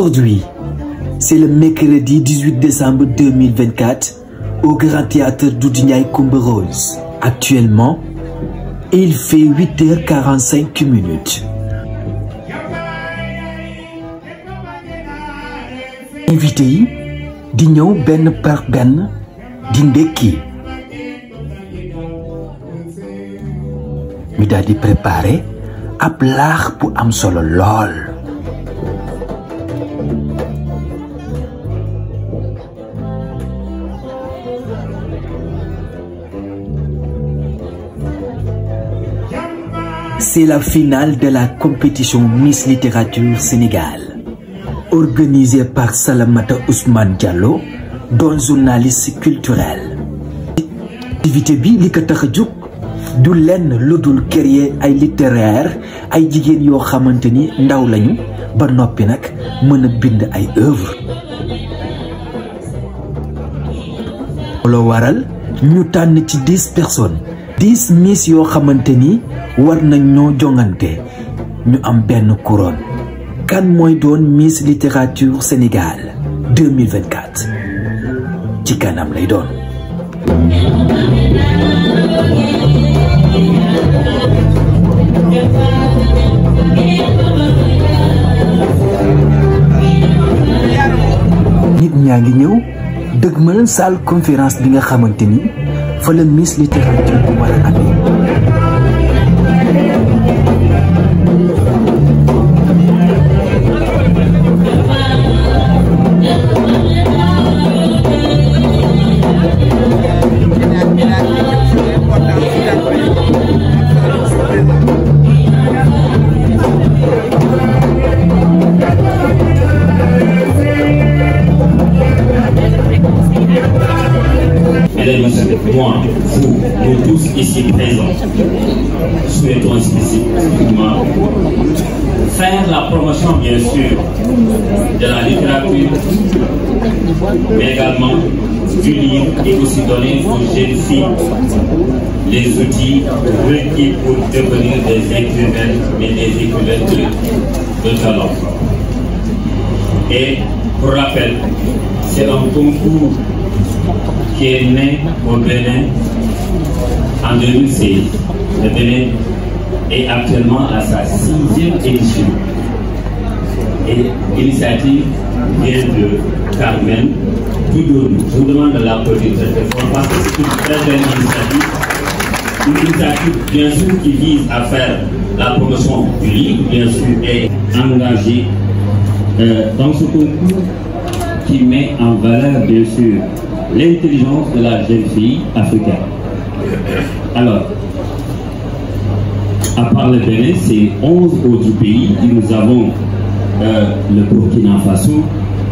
Aujourd'hui, c'est le mercredi 18 décembre 2024 au Grand Théâtre Doudou Ndiaye Coumba Rose. Actuellement, il fait 8h45 minutes. Invité yi di ñëw benn par benn di ndekki ñu daal di préparer ab laax bu am solo lool. C'est la finale de la compétition Miss Littérature Sénégal, organisée par Salamata Ousmane Diallo, doon journaliste culturel. Activité bi li ko tax a jóg du lenn lu dul créer ay littéraire ay jigéen yoo xamante ni ndaw lañu ba noppi nag mën a bind ay œuvre. loo waral ñu tànn ci 10 personnes 10 miss yoo xamante ni war nañ ñoo jongante ñu am benn couronne. Kan mooy doon Miss Littérature Sénégal 2024 ci kanam lay doon. nit ñaa ngi ñëw dëgmal salle conférence bi nga xamante ni fa la Miss Littérature bu war a amee. Moi, vous, nous tous ici présents, souhaitons spécifiquement faire la promotion, bien sûr, de la littérature, mais également du livre et aussi donner aux jeunes filles les outils requis pour devenir des écrivaines, mais des écrivaines de talent. Et pour rappel, c'est un concours qui est né au Bénin en 2016. Le Bénin est actuellement à sa 6e édition. Et l'initiative vient de Carmen Toudoun. Je vous demande de l'applaudir très fort parce que c'est une très belle initiative. Une initiative, bien sûr, qui vise à faire la promotion du livre, bien sûr, et engagée dans ce concours qui met en valeur, bien sûr, l'intelligence de la jeune fille africaine. Alors, à part le Bénin, c'est 11 autres pays. Nous avons le Burkina Faso,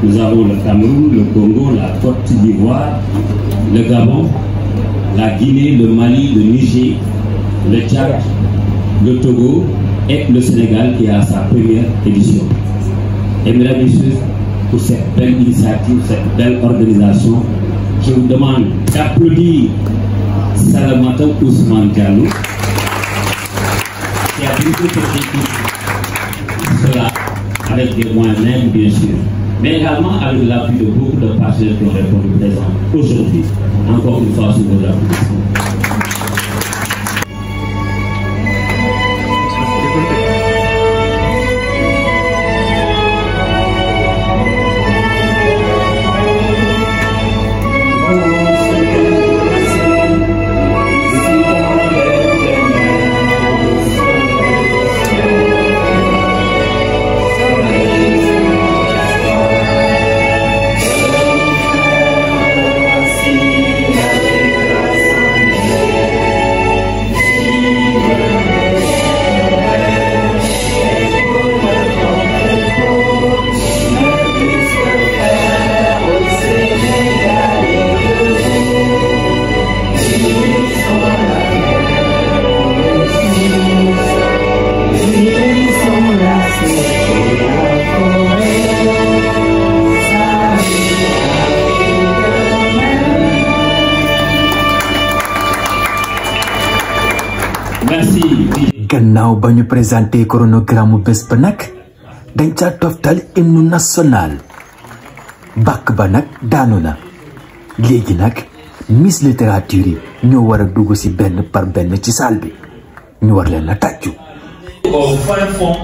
nous avons le Cameroun, le Congo, la Côte d'Ivoire, le Gabon, la Guinée, le Mali, le Niger, le Tchad, le Togo et le Sénégal qui a sa première édition. Et mesdames et messieurs, pour cette belle initiative, cette belle organisation, je vous demande d'applaudir Salamata Ousmane Diallo qui a dirigé cette équipe. Cela avec des moyens même, bien sûr, mais également avec l'appui de beaucoup de partenaires qui ont répondu présents aujourd'hui. Encore une fois, sous vos applaudissements. gannaaw ba ñu présenté chronogramme bés ba nag dañ ca toftal hymne national bàkk ba nag daanu na léegi nag Miss Littérature yi ñoo war a dugg ci benn par benn ci salle bi ñu war leen a tàccu. Au fin fond,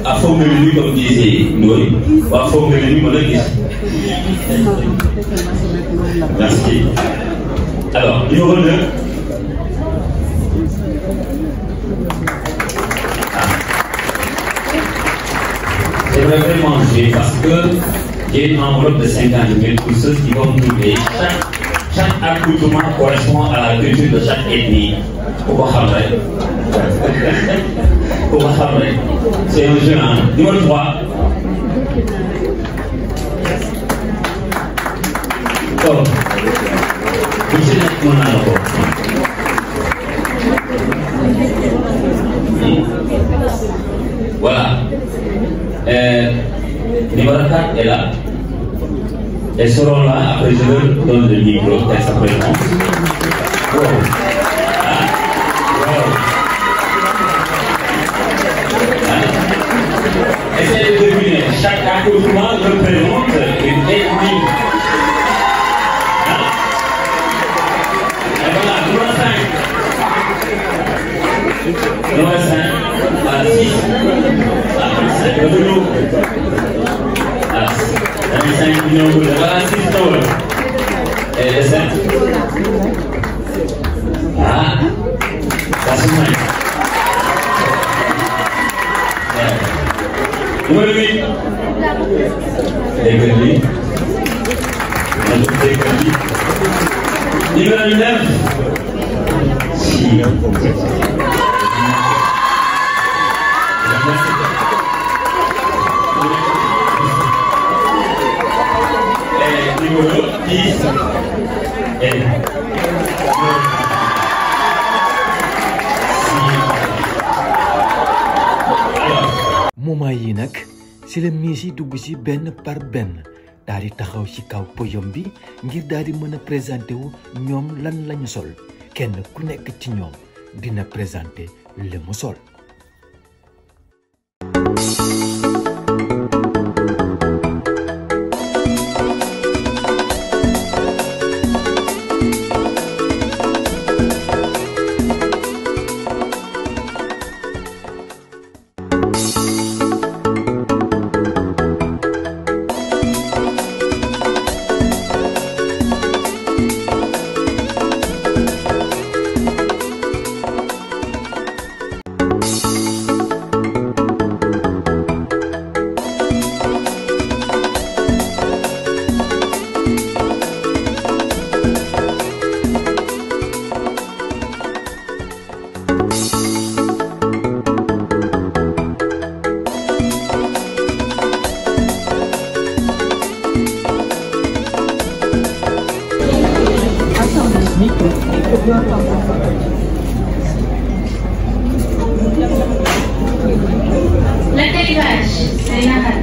à formuler lui comme disait Noé, ou à formuler lui comme le disait. Merci. Alors, numéro 2. J'aimerais vraiment jouer parce que j'ai une enveloppe de 50 000 pour ceux qui vont trouver. Chaque accoutrement correspond à la culture de chaque ethnie. Pour c'est un jeu. Numéro 3. Oh. Voilà. Numéro 4 est là. Elles seront là, après je leur donne le micro, elles s'appelleront. Wow. Essayez de deviner, chaque accoutrement représente une ethnie. Et voilà, numéro 5. Numéro 5, à 6. À 5, le boulot. Voilà, 5 millions de boulot. Voilà, 6 tours. Et le 7. Ah, ça c'est bien. Numéro 8. Dégueulé. Numéro 9. Si. Numéro 10. Et moment yi nag ci la Miss yi dugg ci benn par benn daal di taxaw ci kaw podium bi ngir daal di mën a présenter wu ñoom lan lañu sol kenn ku nekk ci ñoom dina présenter li mu sol. L'atterrissage, c'est narré.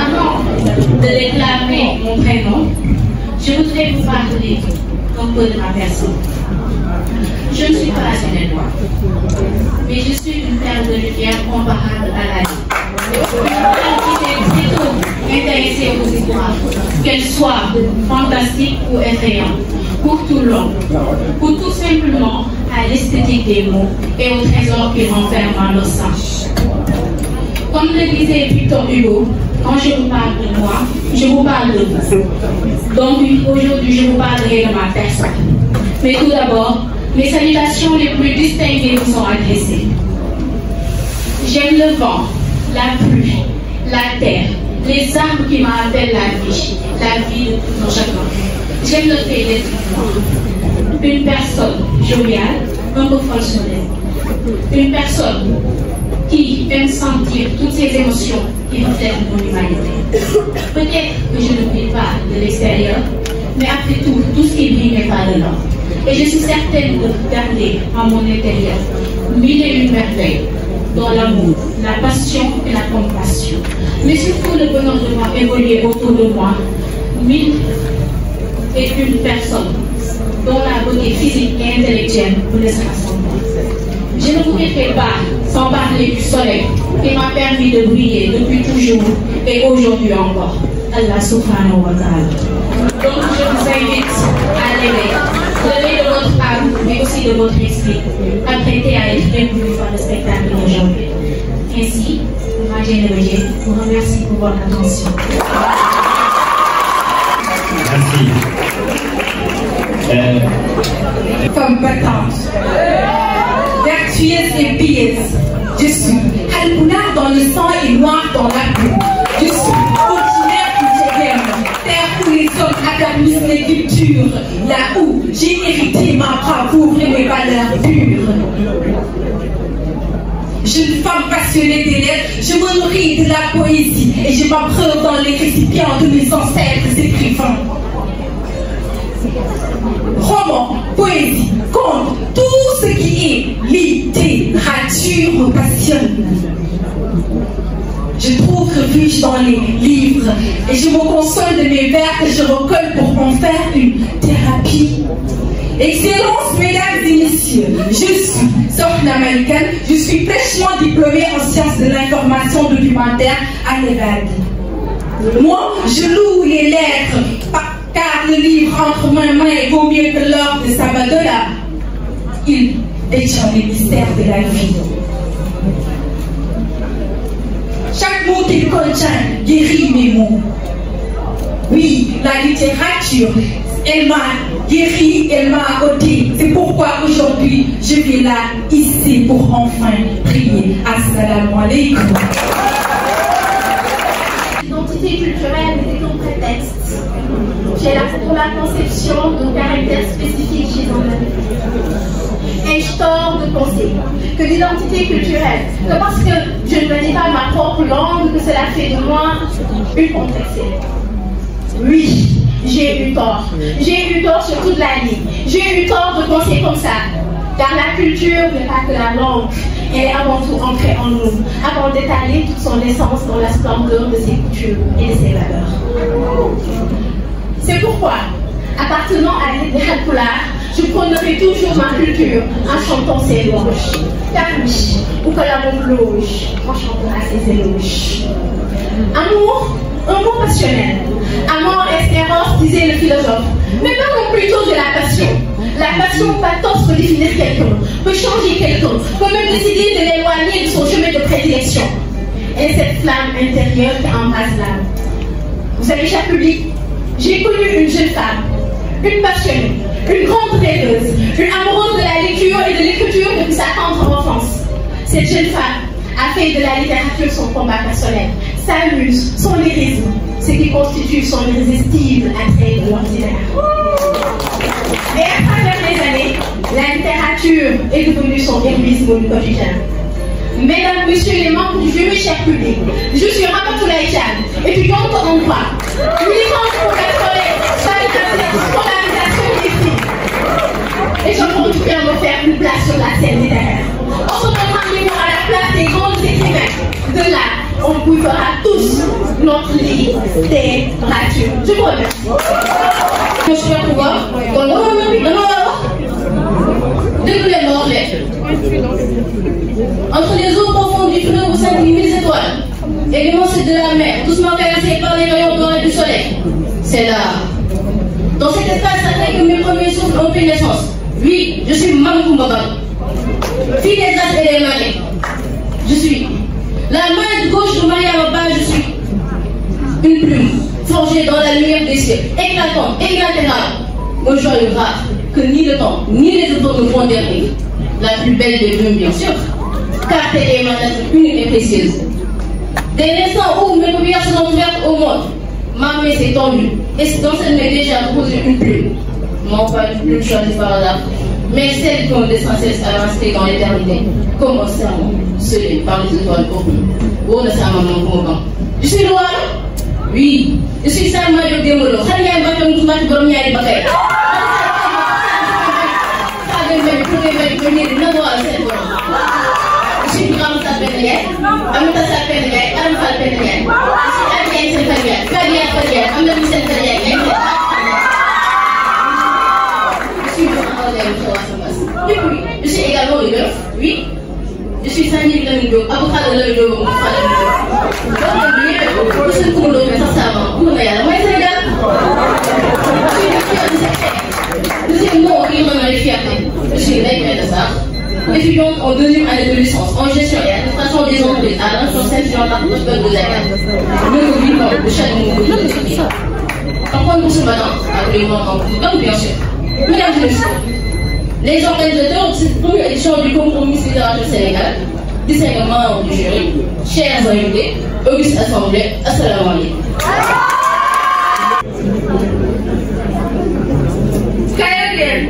Avant de déclarer mon prénom, je voudrais vous parler un peu de ma personne. Je ne suis pas une étoile, mais je suis une perle de lumière comparable à la vie. Une qui est plutôt intéressée aux histoires, qu'elles soient fantastiques ou effrayantes, pour tout l'homme, ou tout simplement à l'esthétique des mots et au trésor qu'ils renferment en leur sein. Comme le disait Victor Hugo, quand je vous parle de moi, je vous parle de vous. Donc aujourd'hui, je vous parlerai de ma personne. Mais tout d'abord, mes salutations les plus distinguées vous sont adressées. J'aime le vent, la pluie, la terre, les arbres qui me rappellent la vie de tout un chacun. J'aime le fait d'être une personne joviale, un peu fonctionnelle. Une personne qui aime sentir toutes ces émotions qui reflètent mon humanité. Peut-être que je ne vis pas de l'extérieur, mais après tout ce qui brille n'est pas de l'or. Et je suis certaine de garder en mon intérieur mille et une merveilles, dont l'amour, la passion et la compassion. Mais surtout le bonheur de voir évoluer autour de moi mille est une personne dont la beauté physique et intellectuelle vous laissera s'entendre. Je ne vous quitterai pas sans parler du soleil qui m'a permis de briller depuis toujours et aujourd'hui encore. Allah subhanahu wa ta'ala. Donc je vous invite à l'éveil de votre âme, mais aussi de votre esprit, apprêté à être ému par le spectacle d'aujourd'hui. Ainsi, Madjene Bedié vous remercie pour votre attention. Merci. Femme battante, vertueuse et pieuse, je suis Halpulaar dans le sang et noir dans la peau. Je suis originaire du Djegem, terre où les hommes affermissent les cultures, là où j'ai hérité ma bravoure et mes valeurs pures. Je suis une femme passionnée des lettres, je me nourris de la poésie et je m'abreuve dans les récipients de mes ancêtres écrivains. Roman, poésie, conte, tout ce qui est littérature me passionne. Je trouve refuge dans les livres et je me console de mes vers que je recolle pour en faire une thérapie. Excellence, mesdames et messieurs, je suis Sokhna Malikan, je suis fraîchement diplômée en sciences de l'information documentaire à l'EVAD. Moi, je loue les lettres, car le livre entre mes mains vaut mieux que l'or de Sabadola. Il détient les mystères de la vie. Chaque mot qu'il contient guérit mes mots. Oui, la littérature, elle m'a guéri, elle m'a ôté. C'est pourquoi aujourd'hui, je vais là, ici, pour enfin prier. Assalamu alaikum. L'identité culturelle est un prétexte. J'ai là pour la conception d'un caractère spécifique chez un individu. Et je tors de penser que l'identité culturelle, que parce que je ne me dis pas ma propre langue, que cela fait de moi une complexée. Oui, j'ai eu tort. J'ai eu tort sur toute la ligne. J'ai eu tort de penser comme ça. Car la culture n'est pas que la langue. Elle est avant tout ancrée en nous, avant d'étaler toute son essence dans la splendeur de ses coutumes et de ses valeurs. C'est pourquoi, appartenant à l'île de Halpulaar, je prônerai toujours ma culture en chantant ses louanges. Car oui, ou que la bonne loge, en chantera ses éloges. Amour, un mot passionnel. Amor espérance, disait le philosophe. Mais parlons plutôt de la passion. La passion pathos peut définir quelqu'un, peut changer quelqu'un, peut même décider de l'éloigner de son chemin de prédilection. Et cette flamme intérieure qui embrasse l'âme. Vous savez, cher public, j'ai connu une jeune femme, une passionnée, une grande rêveuse, une amoureuse de la lecture et de l'écriture depuis sa tendre enfance. Cette jeune femme a fait de la littérature son combat personnel, sa muse, son lyrisme, ce qui constitue son irrésistible attrait de l'ordinaire. Et à travers les années, la littérature est devenue son héroïsme du quotidien. Mesdames, messieurs les membres du jury, cher public, je suis Ramatoulaye Thiam, étudiante en droit, militante pour la scolarisation des filles. Et je compte bien me faire une place sur la scène littéraire. On se donne rendez-vous à la place des grands écrivains. De là, on bouffera tous notre littérature. Je vous remercie. Je suis à pouvoir. Entre les eaux profondes du fleuve au sein de 1000 étoiles et l'immensité de la mer, doucement caressée par les rayons dorés du soleil, c'est là. Dans cet espace sacré que mes premiers souffles ont pris naissance. Oui, je suis Mamkoumbaban, fille des As et des Malais. Je suis la main gauche de Mariam Abba, je suis une plume forgée dans la lumière des cieux, éclatante, éclatérale, au joyeux rare que ni le temps, ni les autres ne vont derrière. La plus belle des plumes, bien sûr, car elle est ma nature unique et précieuse. Dès l'instant où mes paupières se sont ouvertes au monde, ma main s'est tendue, et dans cette main déjà posé une plume. Non pas une plume choisie par hasard, mais celle qui ont des sans cesse à rester dans l'éternité, comme un serment scellé par les étoiles profondes. Oh, le serment mon grand. Je suis loin? Oui, je suis Salma Diop Demolo. Khaliya Bakam Toumati Borom Ñaari Bakay. Je suis une grande sapénière, Amita sapénière, Aram sapénière, je suis Adrien Sapénière, Fadia Fadia, Amina Sapénière. Diop avocat de Lamine Diop mu fa Lamine Diop donc seen kuréel yi sax ça va mun na yàlla mooy Sénégal deuxième mot qui me met fierté je suis Ndeye Sarr étudiante en deuxième année de licence en gestion et administration des entreprises à l'Institut Jean-Marc Osbel de Dakar le vivant de chaque niveau de vie en point pour ce matin avec les membres donc bien sûr mesdames et messieurs les organisateurs de cette première édition du concours Miss Littérature Sénégal, distingués membres du jury, chers invités, auguste assemblée, assalamu alaikum. Carrière,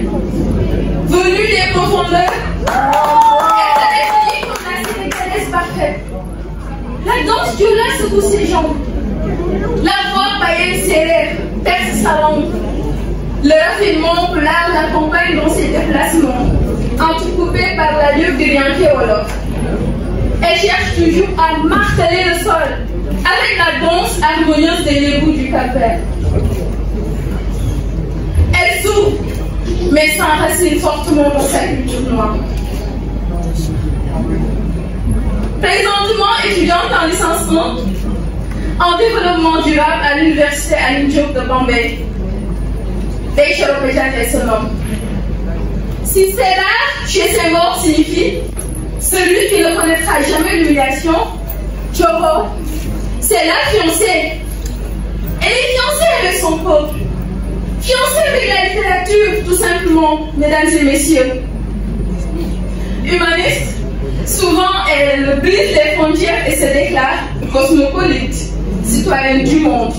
venue des profondeurs, elle se définit comme la sénégalaise parfaite. La danse du lait secoue ses jambes. La voix païenne s'élève, perce sa langue. Le raffinement l'art l'accompagne dans ses déplacements, entrecoupé par la lutte de Yankee Wolof. Elle cherche toujours à marteler le sol avec la danse harmonieuse des Lébous du Cap-Vert. Elle s'ouvre, mais s'enracine fortement dans sa culture noire. Présentement étudiante en licence 1 en développement durable à l'université Alioune Diop de Bombay. Est son nom. Si c'est là, chez Senghor signifie celui qui ne connaîtra jamais l'humiliation, Choro, c'est la fiancée. Elle est fiancée avec son peuple, fiancée avec la littérature, tout simplement, mesdames et messieurs. Humaniste, souvent elle brise les frontières et se déclare cosmopolite, citoyenne du monde.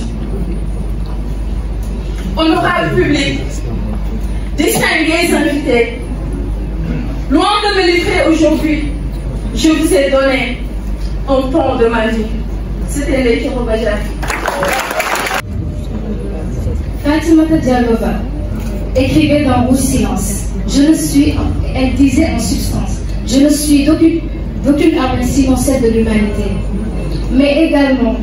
Honorable public, distingués invités, loin de me livrer aujourd'hui, je vous ai donné un pont de ma vie. C'était l'équipe Bajak. Fatimata Dialova écrivait dans Rouge Silence. Elle disait en substance, je ne suis d'aucune âme sinon celle de l'humanité. Mais également,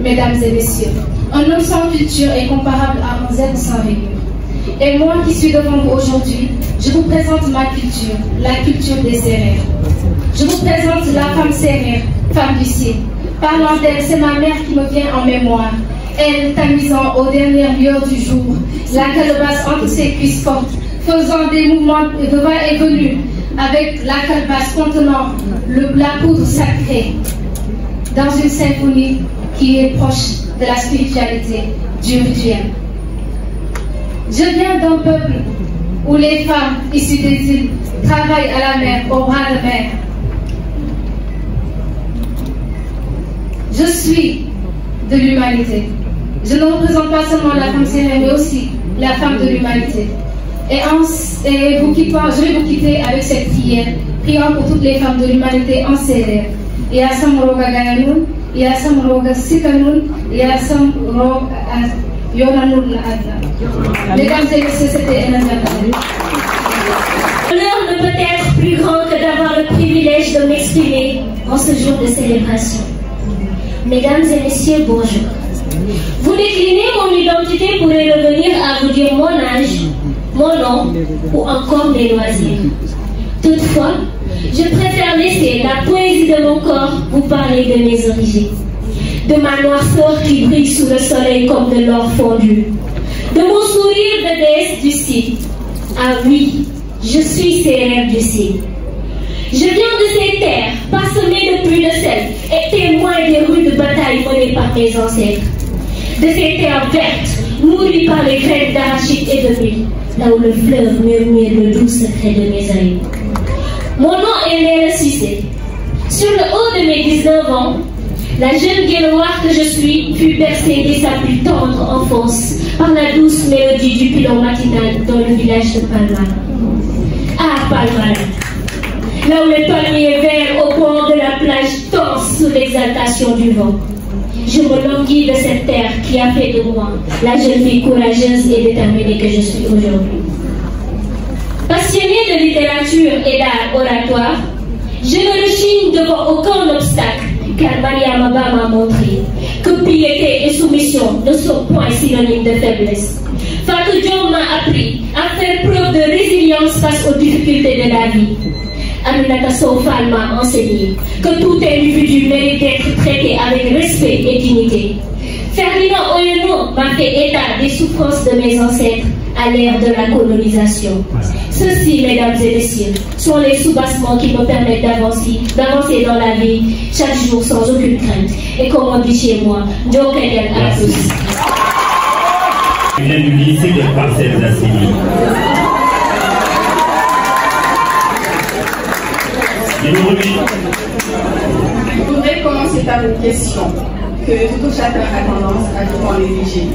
mesdames et messieurs, un homme sans culture est comparable à un zèbre sans rayures. Et moi qui suis devant vous aujourd'hui, je vous présente ma culture, la culture des Sérères. Je vous présente la femme sérère, femme du ciel. Parlant d'elle, c'est ma mère qui me vient en mémoire. Elle, tamisant aux dernières lueurs du jour, la calebasse entre ses cuisses fortes, faisant des mouvements de va et venu, avec la calebasse contenant la poudre sacrée, dans une symphonie qui est proche de la spiritualité du rituel. Je viens d'un peuple où les femmes issues des îles travaillent à la mer, au bras de mer. Je suis de l'humanité. Je ne représente pas seulement la femme sérère, mais aussi la femme de l'humanité. Et je vais vous quitter avec cette prière, priant pour toutes les femmes de l'humanité en sérère. Ya sam roga gananun, ya sam roga sikanun, ya sam roga yonanun la adna. Mesdames et messieurs, c'était un honneur. L'honneur ne peut être plus grand que d'avoir le privilège de m'exprimer en ce jour de célébration. Mesdames et messieurs, bonjour. Vous déclinez mon identité pourrait revenir à vous dire mon âge, mon nom ou encore mes loisirs. Toutefois, je préfère laisser la poésie de mon corps vous parler de mes origines, de ma noirceur qui brille sous le soleil comme de l'or fondu, de mon sourire de déesse du Sine. Ah oui, je suis sérère du Sine. Je viens de ces terres, parsemées de pluie de sel et témoin des rudes batailles menées par mes ancêtres. De ces terres vertes, nourries par les graines d'arachide et de mil, là où le fleuve murmure le doux secret de mes aïeux. Mon nom est Léla Cissé. Sur le haut de mes 19 ans, la jeune guéloire que je suis fut bercée dès sa plus tendre enfance par la douce mélodie du pilon matinal dans le village de Palmara. Ah, Palmara, là où les palmiers verts au bord de la plage dansent sous l'exaltation du vent. Je me languis de cette terre qui a fait de moi la jeune fille courageuse et déterminée que je suis aujourd'hui. Passionnée de littérature et d'art oratoire, je ne rechigne devant aucun obstacle, car Maria Maba m'a montré que piété et soumission ne sont point synonymes de faiblesse. Fatou Diop m'a appris à faire preuve de résilience face aux difficultés de la vie, Aminata Sow Fall m'a enseigné que tout individu mérite d'être traité avec respect et dignité. Ferdinand Oyono m'a fait état des souffrances de mes ancêtres à l'ère de la colonisation. Ceci, mesdames et messieurs, sont les soubassements qui me permettent d'avancer dans la vie chaque jour sans aucune crainte. Et comme on dit chez moi, Dieu Kenyan à tous. Il vient du lycée des parcelles d'Assini. Je voudrais commencer par une question que tout chacun a tendance à toujours négliger.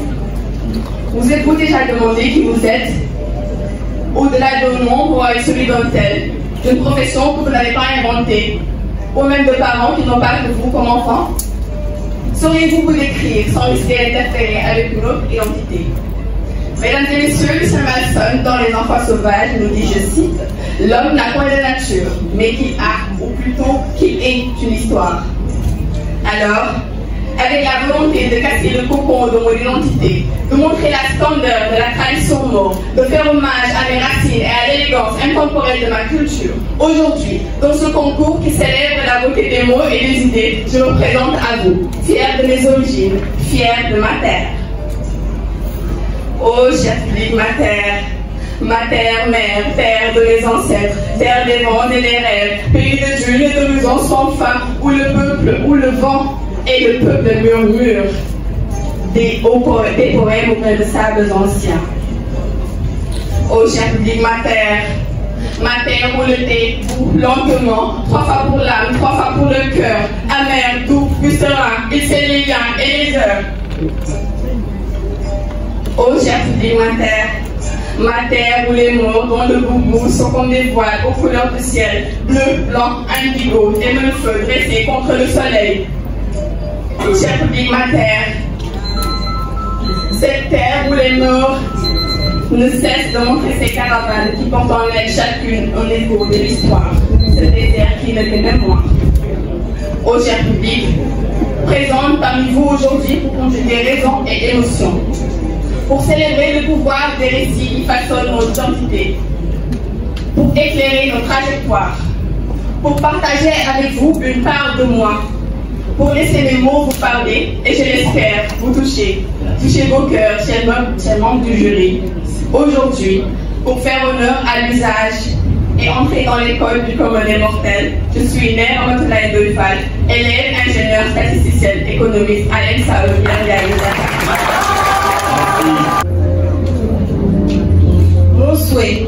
Vous êtes-vous déjà demandé qui vous êtes? Au-delà d'un nom pour être celui d'un tel, d'une profession que vous n'avez pas inventée, ou même de parents qui n'ont pas que vous comme enfant? Sauriez-vous vous décrire sans risquer d'interférer avec une autre identité? Mesdames et messieurs, Lucien Malson, dans Les Enfants Sauvages, nous dit, je cite, « L'homme n'a point de nature, mais qu'il a, ou plutôt qu'il est une histoire. » Alors, avec la volonté de casser le cocon de mon identité, de montrer la splendeur de la tradition mort, de faire hommage à mes racines et à l'élégance intemporelle de ma culture, aujourd'hui, dans ce concours qui célèbre la beauté des mots et des idées, je me présente à vous, fière de mes origines, fière de ma terre. Ô cher public, ma terre, mère, terre de mes ancêtres, terre des vents et des rêves, pays de dunes et de maisons sans fin, où le vent et le peuple murmurent des poèmes auprès de sables anciens. Ô cher public, ma terre où le thé bout lentement, 3 fois pour l'âme, 3 fois pour le cœur, amer, doux, plus serein, il sait les liens et les heures. Ô cher public, ma terre où les mots dont le boubou sont comme des voiles aux couleurs du ciel, bleu, blanc, indigo, et le feu dressé contre le soleil. Ô cher public, ma terre, cette terre où les morts ne cessent de montrer ces caravanes qui portent en elles chacune un écho de l'histoire, ce désert qui ne fait même moi. Ô cher public, présente parmi vous aujourd'hui pour conjuguer raison et émotion, pour célébrer le pouvoir des récits qui façonnent nos identités, pour éclairer nos trajectoires, pour partager avec vous une part de moi, pour laisser mes mots vous parler et je l'espère vous toucher vos cœurs, chers membres du jury. Aujourd'hui, pour faire honneur à l'usage et entrer dans l'école du commun des mortels, je suis née en Matelaï de Fall, élève, ingénieur, statisticienne, économiste à l'ENSAE. Mon souhait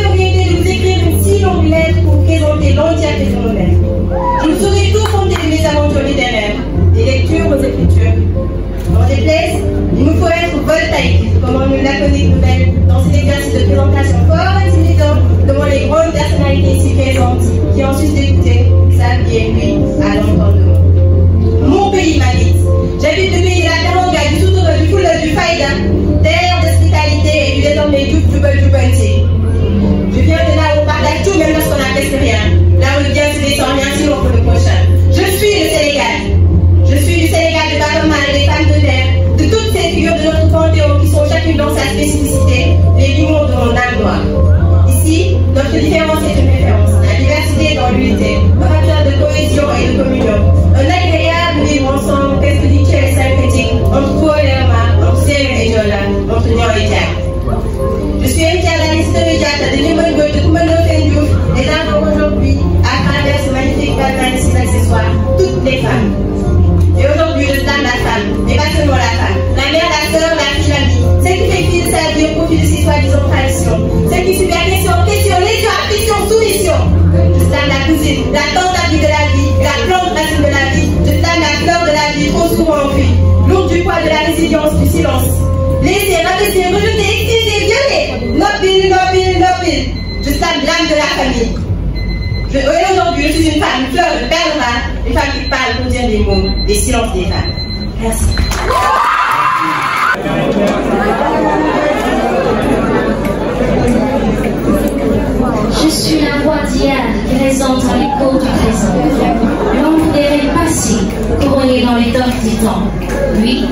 aurait été de vous écrire une si longue lettre pour présenter l'entièreté de mon œuvre. Je vous saurais tout compter de mes aventures littéraires, des lectures aux écritures. Dans des places, il nous faut être voltaïque, comme on nous laconique nouvelle, dans cet exercice de présentation fort intimidant devant les grandes personnalités ici présentes, qui en sus d'écouter, savent bien lui à l'entendement. Mon pays m'habite. J'habite le pays de la Teranga, du Soutoura, du Foula, du Faïda, terre d'hospitalité et du désormais Djoubalti. Je viens de là où on partage tout, même lorsqu'on n'a presque rien. Là où le bien se descend bien sûr pour le prochain. Je suis le Sénégal. Je suis du Sénégal de Baroman et des femmes de terre, de toutes ces figures de notre panthéon qui sont chacune dans sa spécificité, les limons de mon âme noire. Ici, notre différence est une référence. La diversité dans l'unité, un facteur de cohésion et de communion. Un agréable vivre ensemble, presque rituel et synthétique, entre Paul et Omar, entre Séré et Jola, entre Nyon et Diak. Je suis héritière d'Alice Diata, de Limon de Koumano Fendiouf, et d'abord aujourd'hui, à travers ce magnifique palmarès accessoire, toutes les femmes. Et aujourd'hui, je blâme la femme, mais pas seulement la femme. La mère, la sœur, la fille, la vie. Celle qui fait fi de sa vie au profit de ses soi-disant traditions. Celle qui subit agression, pression, lésion, affliction, soumission. Je blâme la cousine, la tante à vie de la vie, la plante racine de la vie. Je blâme la fleur de la vie, trop souvent enfuie. Lourde du poids de la résilience, du silence. Laissée, rabaissée, rejetée, excusée, violée. Nobile. Je blâme de la famille. Aujourd'hui, je suis une femme, une fleur de perle rare, une femme qui parle pour dire des mots, des silences des femmes. Merci. Je suis la voix d'hier qui résonne dans l'écho du présent. L'ombre des rêves passés, couronnée dans l'étoffe du temps. Oui,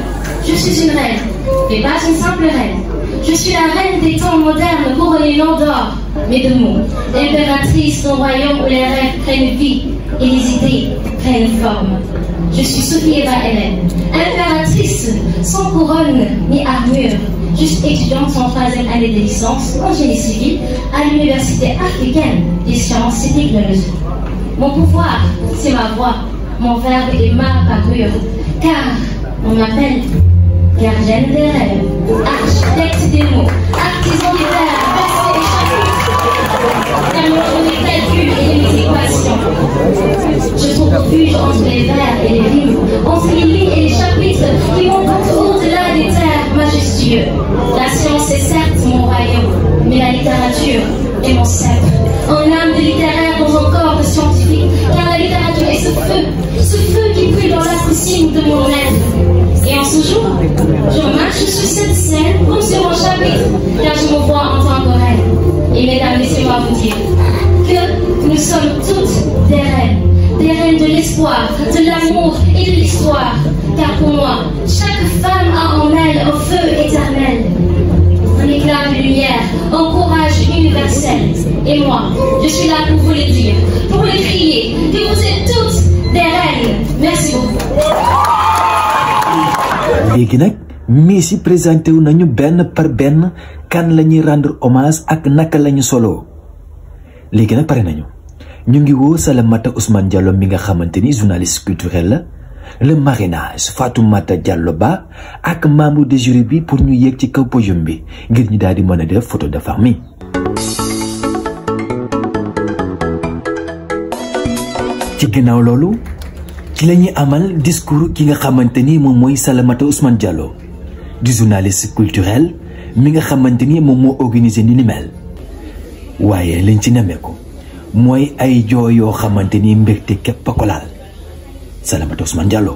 je suis une reine, mais pas une simple reine. Je suis la reine des temps modernes, couronnée non d'or, mais de mots. L'impératrice d'un royaume où les rêves prennent vie et les idées prennent forme. Je suis Sophie Eva Hélène, impératrice sans couronne ni armure, juste étudiante en 3e année de licence en génie civil à l'Université africaine des sciences et technologies. Mon pouvoir, c'est ma voix, mon verbe est ma parure, car on m'appelle gardienne des rêves, architecte des mots, artisan des terres, passer des chapitres, camion des calculs et des équations. Je trouve refuge entre les vers et les rimes, entre les lignes et les chapitres qui m'emportent au-delà des terres majestueux. La science est certes mon royaume, mais la littérature est mon sceptre. En âme de littéraire dans un corps de scientifique, car la littérature est ce feu qui brûle dans la cousine de mon être. Et en ce jour, je marche sur cette scène comme sur mon chapitre, car je me vois en tant que reine. Et mesdames, laissez-moi vous dire que nous sommes toutes des reines de l'espoir, de l'amour et de l'histoire. Car pour moi, chaque femme a en elle un feu éternel, un éclat de lumière, un courage universel. Et moi, je suis là pour vous le dire, pour le crier, que vous êtes toutes des reines. Merci beaucoup. léegi nag Messi présenté wu nañu benn par benn kan la ñuy rendre hommage ak naka lañu solo léegi nag pare nañu ñu ngi woo Salamata Ousmane Diallo mi nga xamante ni journaliste culturel la le marrainage Fatoumata Diallo Ba ak membre de jury bi pour ñu yéeg ci kaw podium bi ngir ñu daal di mën a def photo de famille. ci ginnaaw loolu ci lañuy amal discours ki nga xamante ni moom mooy Salamata Ousmane Diallo di journaliste culturel mi nga xamante ni moom moo organisé ni mel waaye liñ ci nemmeeku mooy ay joo yoo xamante ni mbégte képp a ko laal Salamata Ousmane Diallo.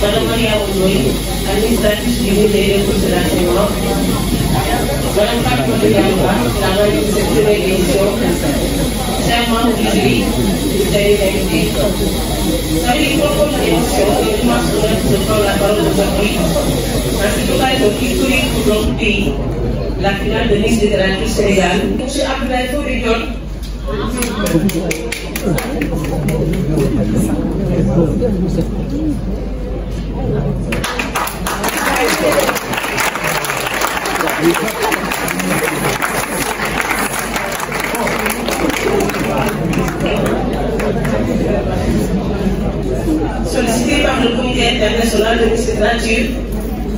Madame Maria Odoy, administratrice du ministère des Ressources de l'Enseignement. Madame Fatoumata Diallo Ba, la reine de cette première édition. Chers membres du jury, vous avez invité. Avec une profonde émotion et une immense honneur de prendre la parole aujourd'hui, en cette occasion historique pour notre pays, la finale de Miss Littérature Sénégal. Monsieur Abdoulaye Touré Dione. Sollicité par le comité international de Miss Littérature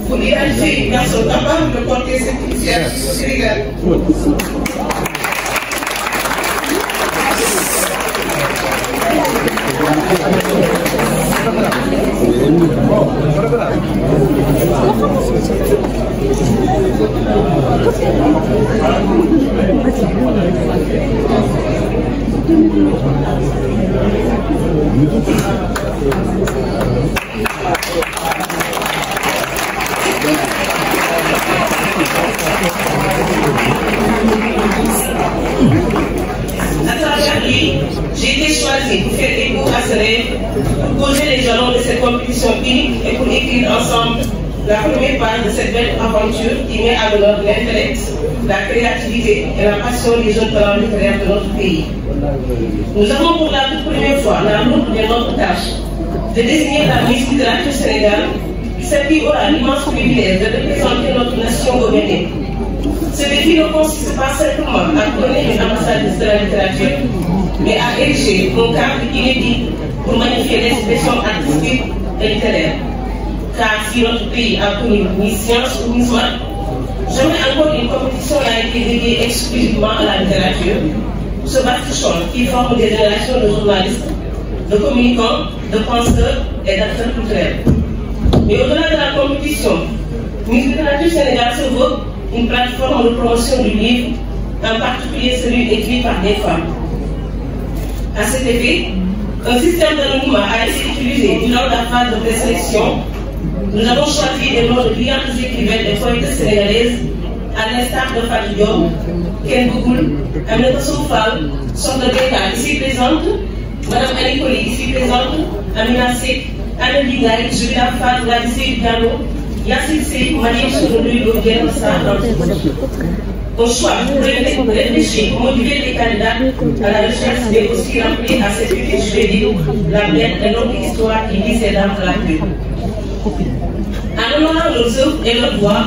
pour identifier une personne capable de porter cette initiative au Sénégal. À travers lui, j'ai été choisi pour faire écho à ce rêve, pour poser les jalons de cette compétition unique et pour écrire ensemble la première page de cette belle aventure qui met à l'honneur l'intellect, la créativité et la passion des jeunes talents littéraires de notre pays. Nous avons pour la toute première fois la lourde de notre tâche de désigner la Miss Littérature Sénégal, celle qui aura l'immense privilège de représenter notre nation gouvernée. Ce défi ne consiste pas simplement à donner une ambassadrice de la littérature, mais à ériger un cadre inédit pour magnifier l'expression artistique et littéraire. Car si notre pays a connu ni science ou ni maths, jamais encore une compétition n'a été dédiée exclusivement à la littérature. Ce vaste champ qui forme des générations de journalistes, de communicants, de penseurs et d'acteurs culturels. Mais au-delà de la compétition, Miss Littérature Sénégal se veut une plateforme de promotion du livre, en particulier celui écrit par des femmes. À cet effet, un système d'anonymat a été utilisé durant la phase de présélection. Nous avons choisi des noms de brillantes écrivaines et poétesses sénégalaises, à l'instar de Fatou Diop, Ken Bougoul, Aminata Sow Fall, Sokhna Diatta ici présente, Madame Annie Colli, ici présente, Amina Sek, Anne Bigaï, Julia Fad, Radissé Diallo, Yassine Sey, Marie Souroulou, Lovienne, Sarah. Au choix, pour réfléchir, motiver les candidats à la recherche et aussi rappeler à cette étude juridique la belle et longue histoire qui lie ces dames de la rue. En honorant leurs œuvres et leurs voix,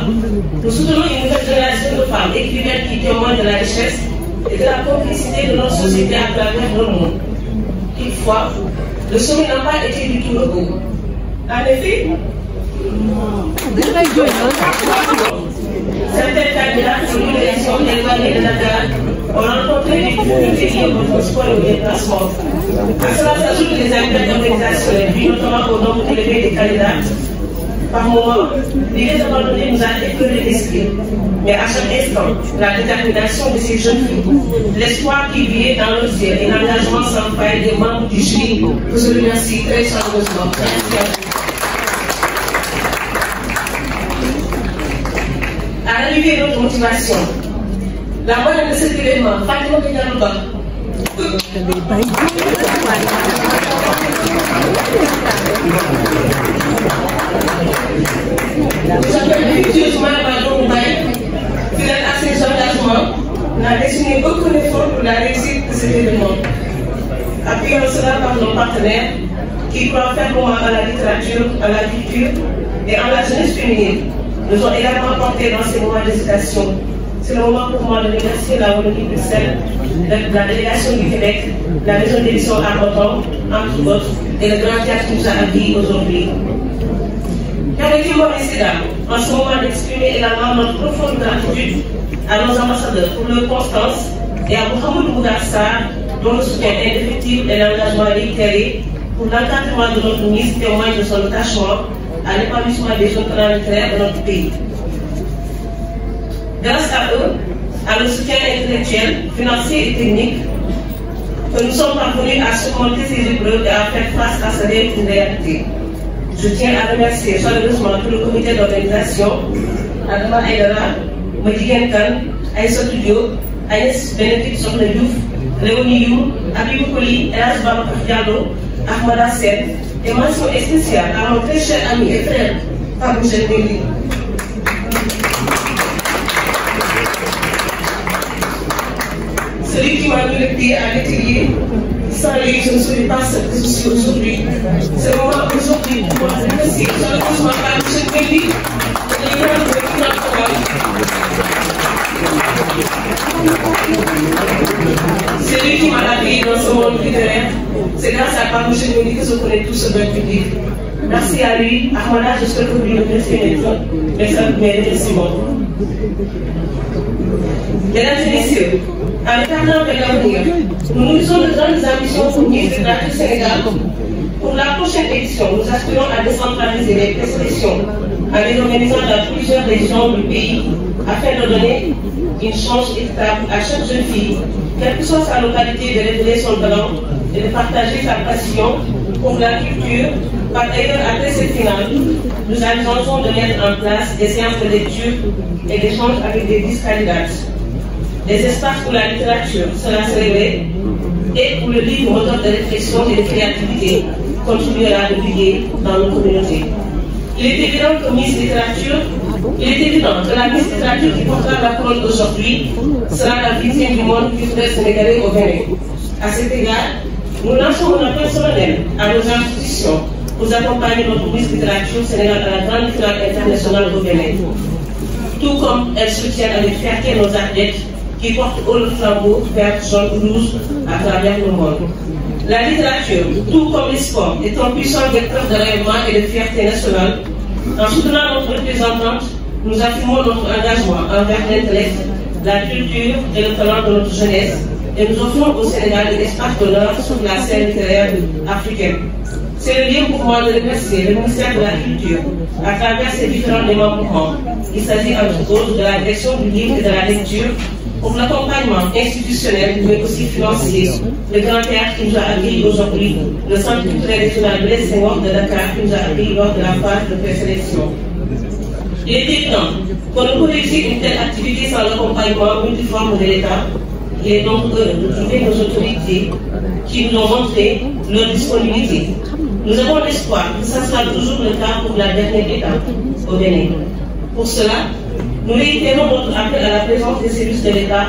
nous soutenons une nouvelle génération de femmes écrivaines qui témoignent de la richesse et de la complicité de notre société à travers le monde. Toutefois, le chemin n'a pas été du tout le beau. En effet, certains candidats sur l'élection éloignée de Dakar ont rencontré des difficultés liées au transport et au déplacement. À cela s'ajoutent les impacts organisationnels, puis notamment au nombre élevé des candidats. Par moment, l'idée d'abandonner nous a effleuré l'esprit. Mais à chaque instant, la détermination de ces jeunes filles, l'espoir qui brillait dans leur ciel et l'engagement sans faille des membres du jury, vous je remercie très chaleureusement. À l'arrivée de notre motivation, la moyenne de cet événement, Fatima Diallo, j'appelle affectueusement Madame Mbaye, fidèle à ses engagements, n'a destiné beaucoup d'efforts pour la réussite de cet événement. Appuyant cela par nos partenaires qui croient fermement à la littérature, à la culture et à la jeunesse féminine, nous ont également porté dans ces moments d'hésitation. C'est le moment pour moi de remercier la Wallonie Bruxelles, la délégation du Québec, la maison d'édition Arboton, entre autres, et le grand théâtre qui nous a accueillis aujourd'hui. Permettez-moi, messieurs, dames, en ce moment d'exprimer également notre profonde gratitude à nos ambassadeurs pour leur constance et à Mohamed Moudassar, dont le soutien indéfectible et l'engagement réitéré pour l'encadrement de notre ministre témoigne de son attachement à l'épanouissement des jeunes talents littéraires de notre pays. Grâce à eux, à leur soutien intellectuel, financier et technique, que nous sommes parvenus à surmonter ces épreuves et à faire face à cette réalité. Je tiens à remercier chaleureusement tout le comité d'organisation, Adama Aïdara, Madigan Khan, Aïssatou Diop, Agnès Bénédicte Sokhna Diouf, Léonie Youm, Abibou Koli, Elhadj Babacar Diallo, Ahmada Sen, et mention spéciale à mon très cher ami et frère, Fabou Cheikh. Celui qui m'a mis le pied à l'étrier, sans lui, je ne serais pas ce que je suis aujourd'hui. C'est le moment aujourd'hui pour moi de remercier chaleureusement Fabou Cheikh de l'écran de notre travail. C'est lui qui m'a accueilli dans ce monde littéraire. C'est grâce à Fabou Cheikh que je connais tout ce bon public. Merci à lui. Ahmada, j'espère que vous le remerciez maintenant. Merci à vous, merci beaucoup. Mesdames et messieurs, en attendant vers l'avenir, nous nourrissons de grandes ambitions pour Miss Littérature Sénégal. Pour la prochaine édition, nous aspirons à décentraliser les présélections en les organisant dans plusieurs régions du pays afin de donner une chance équitable à chaque jeune fille, quelle que soit sa localité, de révéler son talent et de partager sa passion pour la culture. Par ailleurs, après cette finale, nous envisageons de mettre en place des séances de lecture et d'échanges avec des 10 candidates. Des espaces pour la littérature sera célébré et pour le livre moteur de réflexion et de créativité continuera de briller dans nos communautés. Il est évident que la Miss Littérature qui portera la couronne aujourd'hui sera la victime du monde culturel sénégalais au Bénin. À cet égard, nous lançons un appel solennel à nos institutions pour accompagner notre Miss Littérature Sénégal à la grande finale internationale au Bénin. Tout comme elles soutiennent avec fierté nos athlètes qui portent haut le flambeau vert, jaune, rouge à travers le monde. La littérature, tout comme les sports, est un puissant vecteur de rayonnement et de fierté nationale. En soutenant notre représentante, nous affirmons notre engagement envers l'intellect, la culture et le talent de notre jeunesse et nous offrons au Sénégal un espace d'honneur sur la scène littéraire africaine. C'est le lieu pour moi de remercier le ministère de la Culture à travers ses différents démembrements. Il s'agit entre autres de la direction du livre et de la lecture pour l'accompagnement institutionnel mais aussi financier. Le Grand Théâtre qui nous a accueillis aujourd'hui, le Centre culturel régional Blaise Senghor de Dakar qui nous a accueillis lors de la phase de présélection. Il est évident qu'on ne peut réussir une telle activité sans l'accompagnement multiforme de l'État. il est donc heureux de trouver nos autorités qui nous ont montré leur disponibilité. Nous avons l'espoir que ça sera toujours le cas pour la dernière étape au Bénin. Pour cela, nous réitérons notre appel à la présence des services de l'État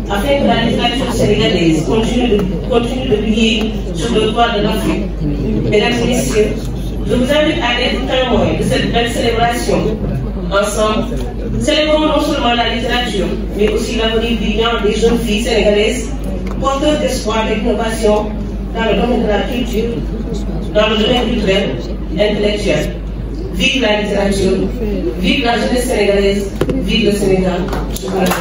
afin que la littérature sénégalaise continue de briller sur le toit de l'Afrique. Mesdames et messieurs, je vous invite à être témoins de cette belle célébration. Ensemble, célébrons non seulement la littérature, mais aussi l'avenir brillant des jeunes filles sénégalaises, porteuses d'espoir et d'innovation dans le domaine de la culture, dans le domaine culturel et intellectuel. Vive la littérature, vive la jeunesse sénégalaise, vive le Sénégal. Je vous remercie.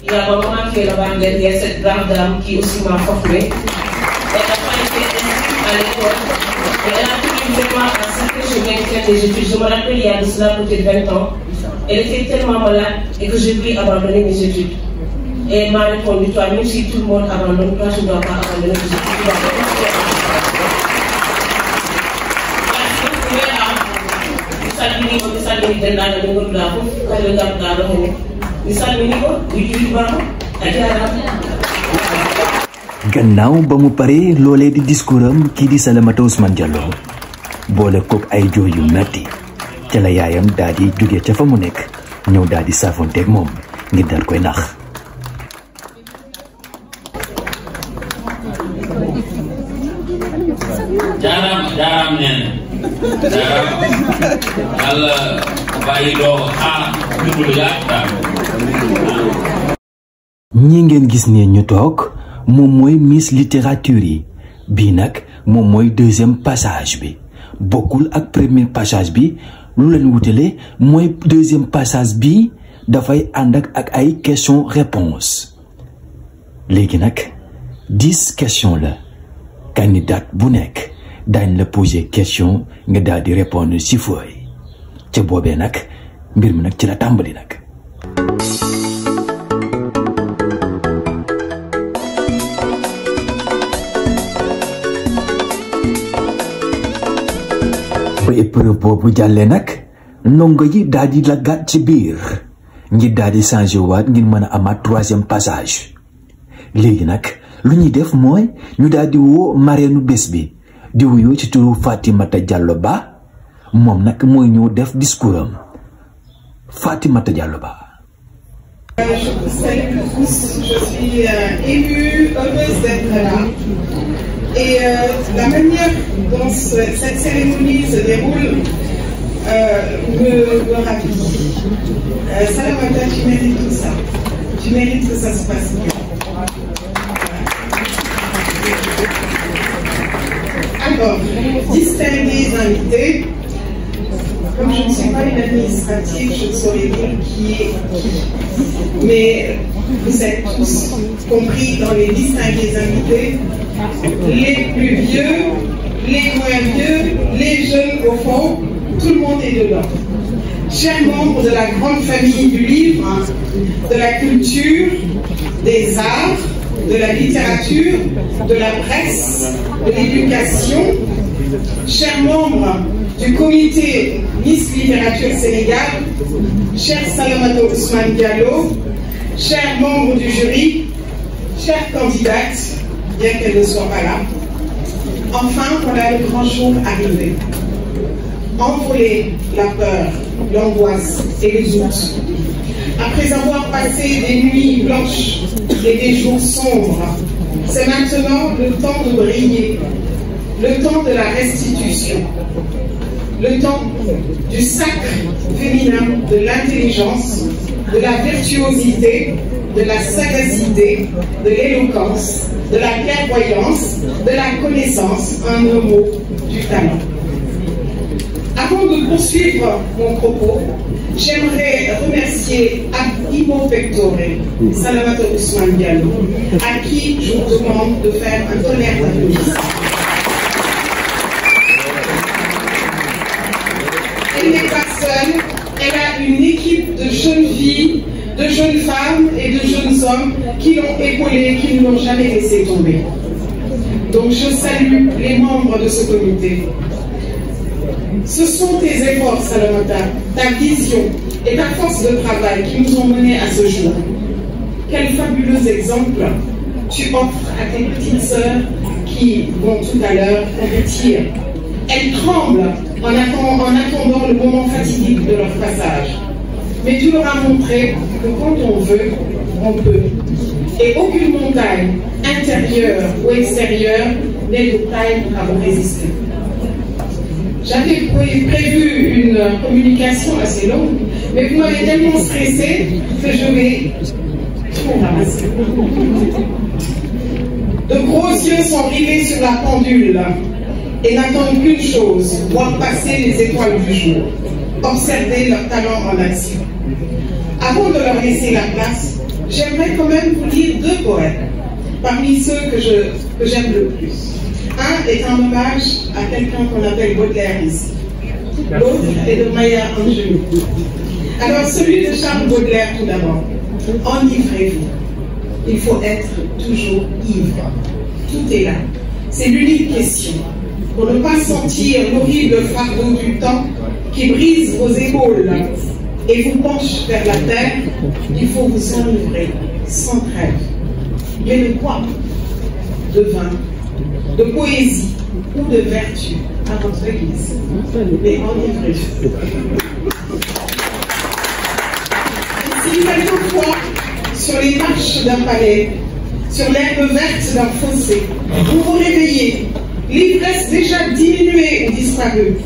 Il y a un moment qui est là-bas derrière cette brave dame qui aussi m'a formée. Elle n'a pas été inscrite à l'école. Elle a pris vraiment un sacré chemin de faire des études. Je me rappelle, il y a de cela peut-être 20 ans. Elle était tellement malade et que j'ai pu abandonner mes études. Et elle m'a répondu, toi, même si tout le monde abandonne, toi, je ne dois pas abandonner mes études. gannaaw ba mu paree loolee di discours am kii di Salamata Ousmane Diallo boole kook ay jooy yu metti ca la yaayam daal di jóge ca fa mu nekk ñëw daal di saafonteeg moom ngir daal koy nax. jaaraam neen jaaraam yàlla bàyyi doo xaar dugul yaakaar. ñi ngeen gis ne ñu toog moom mooy Miss Littérature yi bii nag moom mooy deuxième passage bi bokkul ak premier passage bi lu leen wutale mooy deuxième passage bi dafay ànd ak ay question réponse léegi nag 10 questions la candidat bu nekk daañ la poser question nga daal di répondre ci feuille ca boobee nag mbir mi nag ci la tàmbali nag. ba épreuve boobu jàllee nag ndongo yi daal di laggaat ci biir ngir daal di changé waat ngir mën a amaat troisième passage léegi nag lu ñuy def mooy ñu daal di woo marraine bés bi di wuyoo ci turu Fatimata Diallo Ba moom nag mooy ñëw def discours am Fatimata Diallo Ba. Je vous salue tous, je suis émue, heureuse d'être là. Et la manière dont cette cérémonie se déroule me ravit. Salamata, tu mérites tout ça. Tu mérites que ça se passe bien. Alors, distingués invités, comme je ne suis pas une administrative, je ne saurais dire qui est qui. Mais vous êtes tous compris dans les distingués invités, les plus vieux, les moins vieux, les jeunes au fond, tout le monde est dedans. Chers membres de la grande famille du livre, de la culture, des arts, de la littérature, de la presse, de l'éducation, chers membres du comité Miss Littérature Sénégal, cher Salamata Ousmane Diallo, chers membres du jury, chères candidates, bien qu'elles ne soient pas là, enfin voilà le grand jour arrivé. Envoler la peur, l'angoisse et les doutes. Après avoir passé des nuits blanches et des jours sombres, c'est maintenant le temps de briller, le temps de la restitution, le temps du sacre féminin, de l'intelligence, de la virtuosité, de la sagacité, de l'éloquence, de la clairvoyance, de la connaissance, en un mot, du talent. Avant de poursuivre mon propos, j'aimerais remercier Imo Pectore, Salamata Ousmane Diallo, à qui je vous demande de faire un tonnerre d'applaudissements. Elle n'est pas seule, elle a une équipe de jeunes filles, de jeunes femmes et de jeunes hommes qui l'ont épaulée, qui ne l'ont jamais laissé tomber. Donc je salue les membres de ce comité. Ce sont tes efforts, Salamata, ta vision et ta force de travail qui nous ont menés à ce jour. quel fabuleux exemple tu offres à tes petites sœurs qui vont tout à l'heure compétir. Elles tremblent en attendant le moment fatidique de leur passage. Mais tu leur as montré que quand on veut, on peut. Et aucune montagne, intérieure ou extérieure, n'est de taille à vous résister. J'avais prévu une communication assez longue, mais vous m'avez tellement stressé que je vais tout ramasser. De gros yeux sont rivés sur la pendule et n'attendent qu'une chose, voir passer les étoiles du jour, observer leur talent en action. Avant de leur laisser la place, j'aimerais quand même vous lire deux poèmes, parmi ceux que j'aime le plus. Un est un hommage à quelqu'un qu'on appelle Baudelaire ici. L'autre est de Maya Angelou. Alors celui de Charles Baudelaire tout d'abord. Enivrez-vous. Il faut être toujours ivre. Tout est là. C'est l'unique question. Pour ne pas sentir l'horrible fardeau du temps qui brise vos épaules et vous penche vers la terre, il faut vous enivrer sans trêve. Mais de quoi? De vin, de poésie ou de vertu à votre église. Mais enivrez-vous. Si quelquefois, sur les marches d'un palais, sur l'herbe verte d'un fossé, vous vous réveillez, l'ivresse déjà diminuée ou disparue,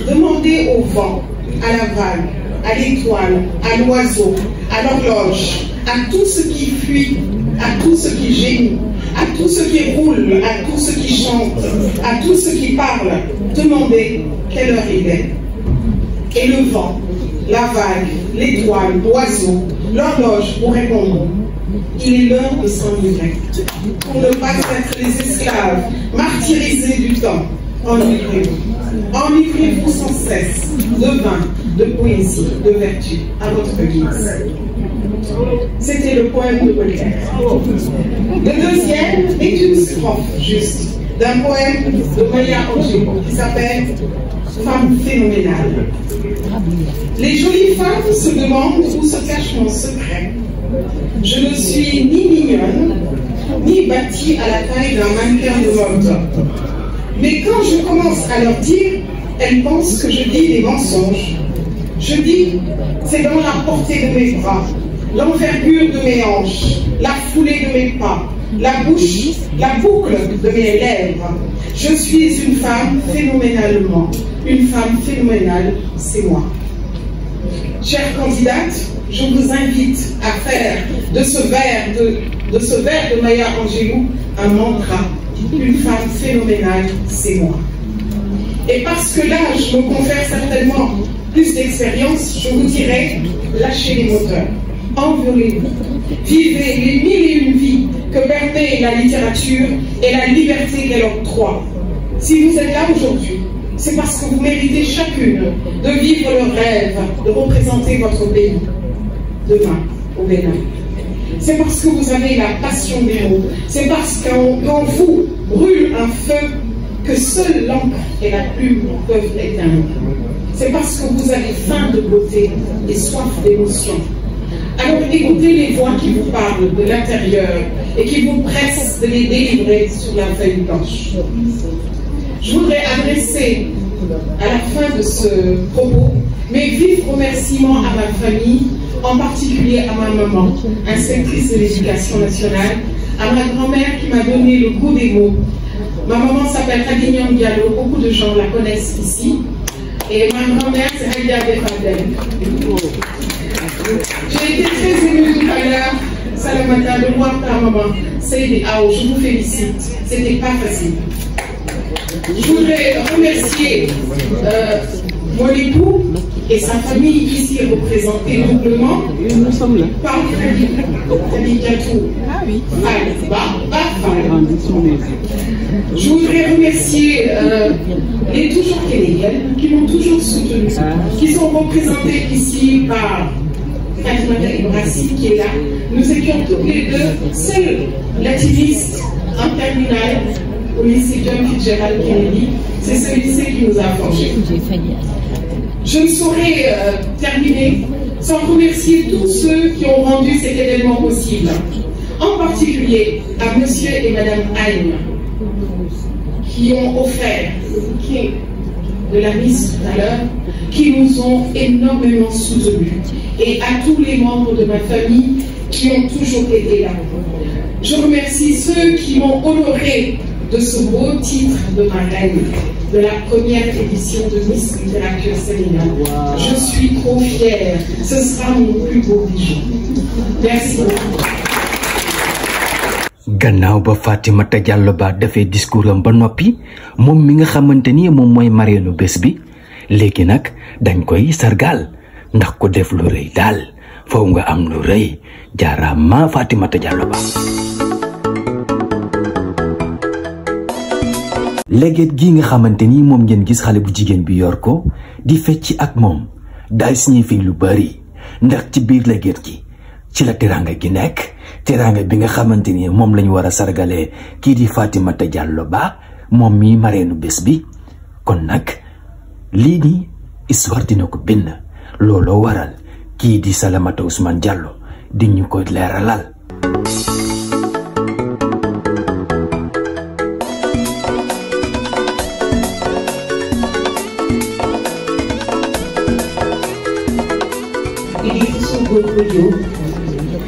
demandez au vent, à la vague, à l'étoile, à l'oiseau, à l'horloge, à tout ce qui fuit, à tout ce qui gémit, à tout ce qui roule, à tout ce qui chante, à tout ce qui parle, demandez quelle heure il est. Et le vent, la vague, l'étoile, l'oiseau, l'horloge vous répondront. Il est l'heure de s'enivrer, pour ne pas être les esclaves martyrisés du temps. Enivrez-vous. Enivrez-vous sans cesse de vin, de poésie, de vertu à votre guise. C'était le poème de Baudelaire. Le deuxième est une strophe juste d'un poème de Maya Angelou qui s'appelle Femme phénoménale. Les jolies femmes se demandent où se cache mon secret. Je ne suis ni mignonne, ni bâtie à la taille d'un mannequin de mode. Mais quand je commence à leur dire, elles pensent que je dis des mensonges. Je dis, c'est dans la portée de mes bras, l'envergure de mes hanches, la foulée de mes pas, la bouche, la boucle de mes lèvres. Je suis une femme phénoménalement. Une femme phénoménale, c'est moi. Chère candidate, je vous invite à faire de ce vers de Maya Angelou un mantra. Une femme phénoménale, c'est moi. Et parce que l'âge me confère certainement plus d'expérience, je vous dirais, lâchez les moteurs, envolez-vous, vivez les mille et une vies que permet la littérature et la liberté qu'elle octroie. Si vous êtes là aujourd'hui, c'est parce que vous méritez chacune de vivre le rêve de représenter votre pays demain au Bénin. C'est parce que vous avez la passion des mots, c'est parce qu'en vous brûle un feu que seule l'encre et la plume peuvent éteindre. C'est parce que vous avez faim de beauté et soif d'émotion. Alors écoutez les voix qui vous parlent de l'intérieur et qui vous pressent de les délivrer sur la feuille blanche. Je voudrais adresser à la fin de ce propos mes vifs remerciements à ma famille, en particulier à ma maman, inspectrice de l'éducation nationale, à ma grand-mère qui m'a donné le goût des mots. Ma maman s'appelle Adignan Diallo, beaucoup de gens la connaissent ici, et ma grand-mère c'est Aïda Befadel. J'ai été très émue tout à l'heure, Salamata, de voir ta maman, Seydi Aou, je vous félicite, c'était pas facile. Je voudrais remercier mon époux et sa famille ici représentée doublement. Nous sommes là. Par Khadijatou. Je voudrais remercier les toujours Kénéennes qui m'ont toujours soutenu, qui sont représentées ici par Fatimata Ibrassi qui est là. Nous étions toutes les deux seules latinistes en terminale au lycée John Fitzgerald Kennedy. C'est ce lycée qui nous a forgés. Je ne saurais terminer sans remercier tous ceux qui ont rendu cet événement possible, en particulier à Monsieur et Madame Anne, qui ont offert le bouquet de la mise tout à l'heure, qui nous ont énormément soutenus, et à tous les membres de ma famille qui ont toujours été là. Je remercie ceux qui m'ont honoré de ce beau titre de marraine de la première édition de Miss Littérature Sénégal. Je suis trop fière. Ce sera mon plus beau bijou. Merci beaucoup. gannaaw ba Fatimata Diallo Ba defee discours am ba noppi moom mi nga xamante ni moom mooy marraine bés bi léegi nag dañ koy sargal ndax ko def lu rëy daal faw nga am lu rëy jaaraama Fatimata Diallo Ba. léget gi nga xamante ni moom ngeen gis xale bu jigéen bi yor ko di fecc ak moom daay signifie lu bari ndax ci biir léget gi ci la teranga gi nekk teranga bi nga xamante ni moom lañu war a sargalee kii di Fatimata Diallo Ba moom mi mareenu bés bi kon nag lii nii histoire dina ko bind looloo waral kii di Salamata Ousmane Diallo di ñu ko leeralal.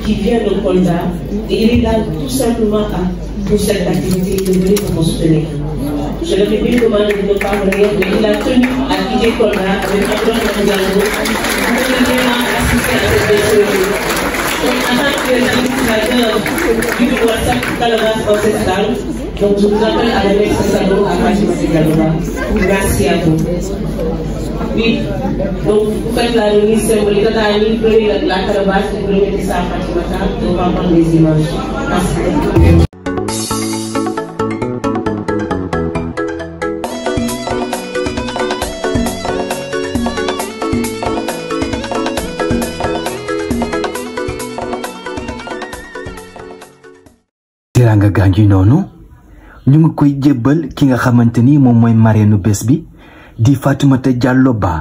Qui vient de Kolda et il est là tout simplement pour cette activité de venir nous soutenir. Je ne vais plus demander de ne pas venir, mais il a tenu à quitter Kolda avec un grand enthousiasme pour vraiment assister à cette belle cérémonie. Donc, en tant que administrateur du WhatsApp Calabas Ancestral, donc je vous appelle à remettre ce cadeau à Fatimata Diallo Ba. Merci à vous. Oui, donc vous faites la remise symbolique, vous prenez la calebasse et vous remettez ça à Fatimata, on va prendre des images. Merci. teranga gangi noonu ñu ngi koy jébbal ki nga xamante ni moom mooy marraine bés bi di Fatimata Diallo Ba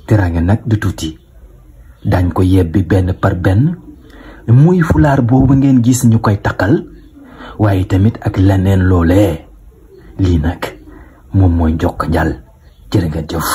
teranga nag du tuuti dañ ko yebbi benn par benn muy fulaar boobu ngeen gis ñu koy takkal waaye tamit ak leneen loolee lii nag moom mooy njokk njal jërë nga jëf.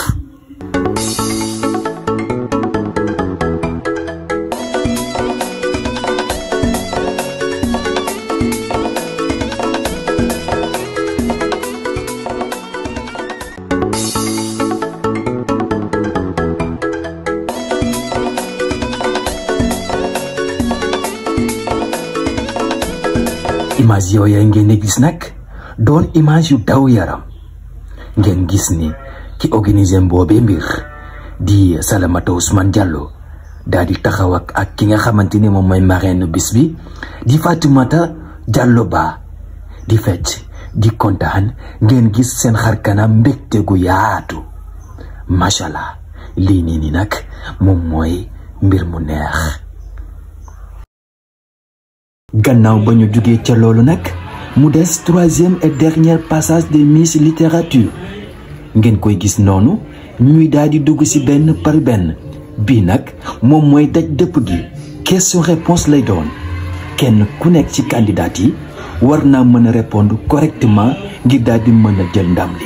image yooyu ngeen gis nag doon image yu daw yaram ngeen gis ni ki organisé boobee mbir di Salamata Ousmane Diallo daal di taxaw ak ki nga xamante ni moom mooy marraine bis bi di Fatimata Diallo Ba di fecc di kontaan ngeen gis seen xar kanam mbégte gu yaatu macha allah lii nii nag moom mooy mbir mu neex. gannaaw ba ñu jugee ca loolu nag mu des troisième et dernier passage de Miss Littérature ngeen koy gis noonu ñuy daal di dugg ci benn par benn bii nag moom mooy daj dëpp gi question réponse lay doon kenn ku nekk ci candidat yi war naa mën a répondre correctement ngir daal di mën a jël ndam li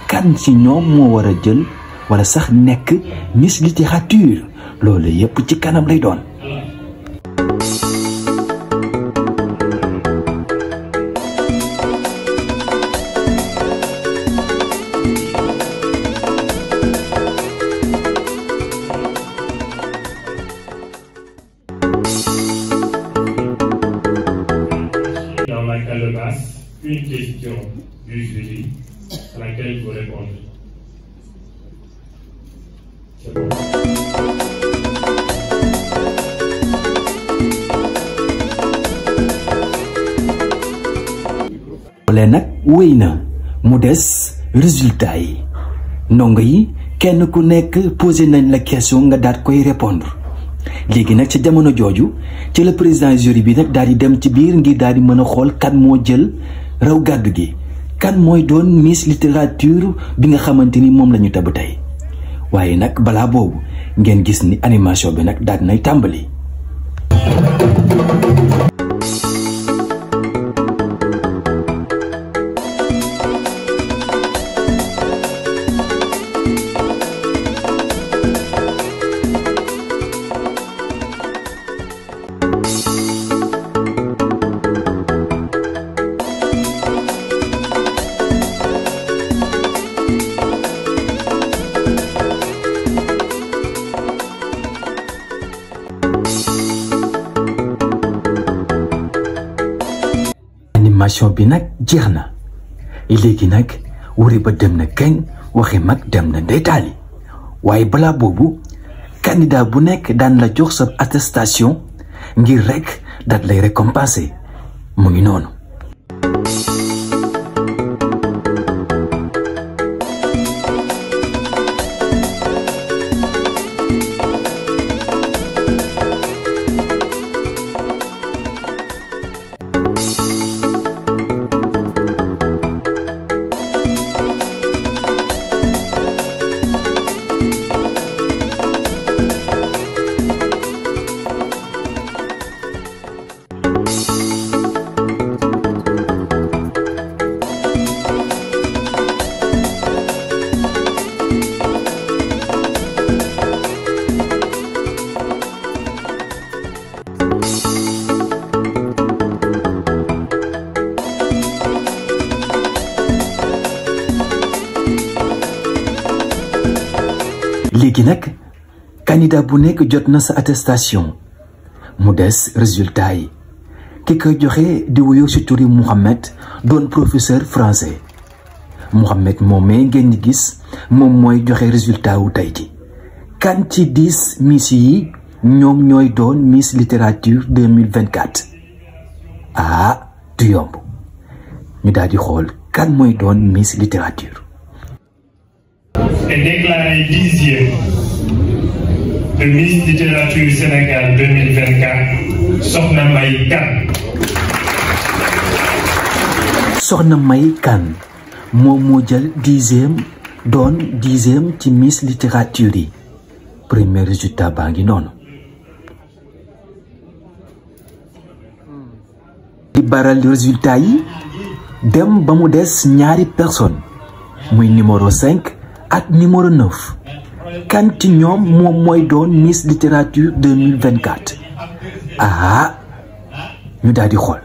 kan ci ñoom moo war a jël wala sax nekk Miss Littérature loolu yépp ci kanam lay doon. Une question du jury à laquelle vous répondez. C'est bon. loolee nag wéy na mu des résultat yi ndongo yi kenn ku nekk posé nañ la question nga daat koy répondre léegi nag ci jamono jooju ci le président jury bi nag daal di dem ci biir ngir daal di mën a xool kan moo jël raw gàddu gi kan mooy doon Miss Littérature bi nga xamante ni moom la ñu tabb tey waaye nag balaa boobu ngeen gis ni animation bi nag daal nay tàmbali. animation bi nag jeex na léegi nag wuri ba dem na kañ waxi mag dem na ndeytaali waaye balaa boobu candidat bu nekk daan la jox sa attestation ngir rek daat lay récompenser mu ngi noonu. léegi nag candidat bu nekk jot na sa attestation mu des résultat yi ki koy joxe di wuyoo ci turi Mouhamed doon professeur français Mouhamed moomee ngeen di gis moom mooy joxe résultat wu tey ji kan ci 10 miss yi ñoom ñooy doon Miss Littérature 2024 du yomb ñu daal di xool kan mooy doon Miss Littérature. est déclarée 10e de Miss Littérature Sénégal 2024, Sokhna May Kane. Sokhna May Kane moom moo jël 10e doon 10e ci Miss Littérature yi premier résultat baa ngi noonu. di baral résultat yi dem ba mu des ñaari personne muy numéro 5 ak numéro 9 kan ci ñoom moom mooy doon Miss Littérature 2024 ñu daal di xool.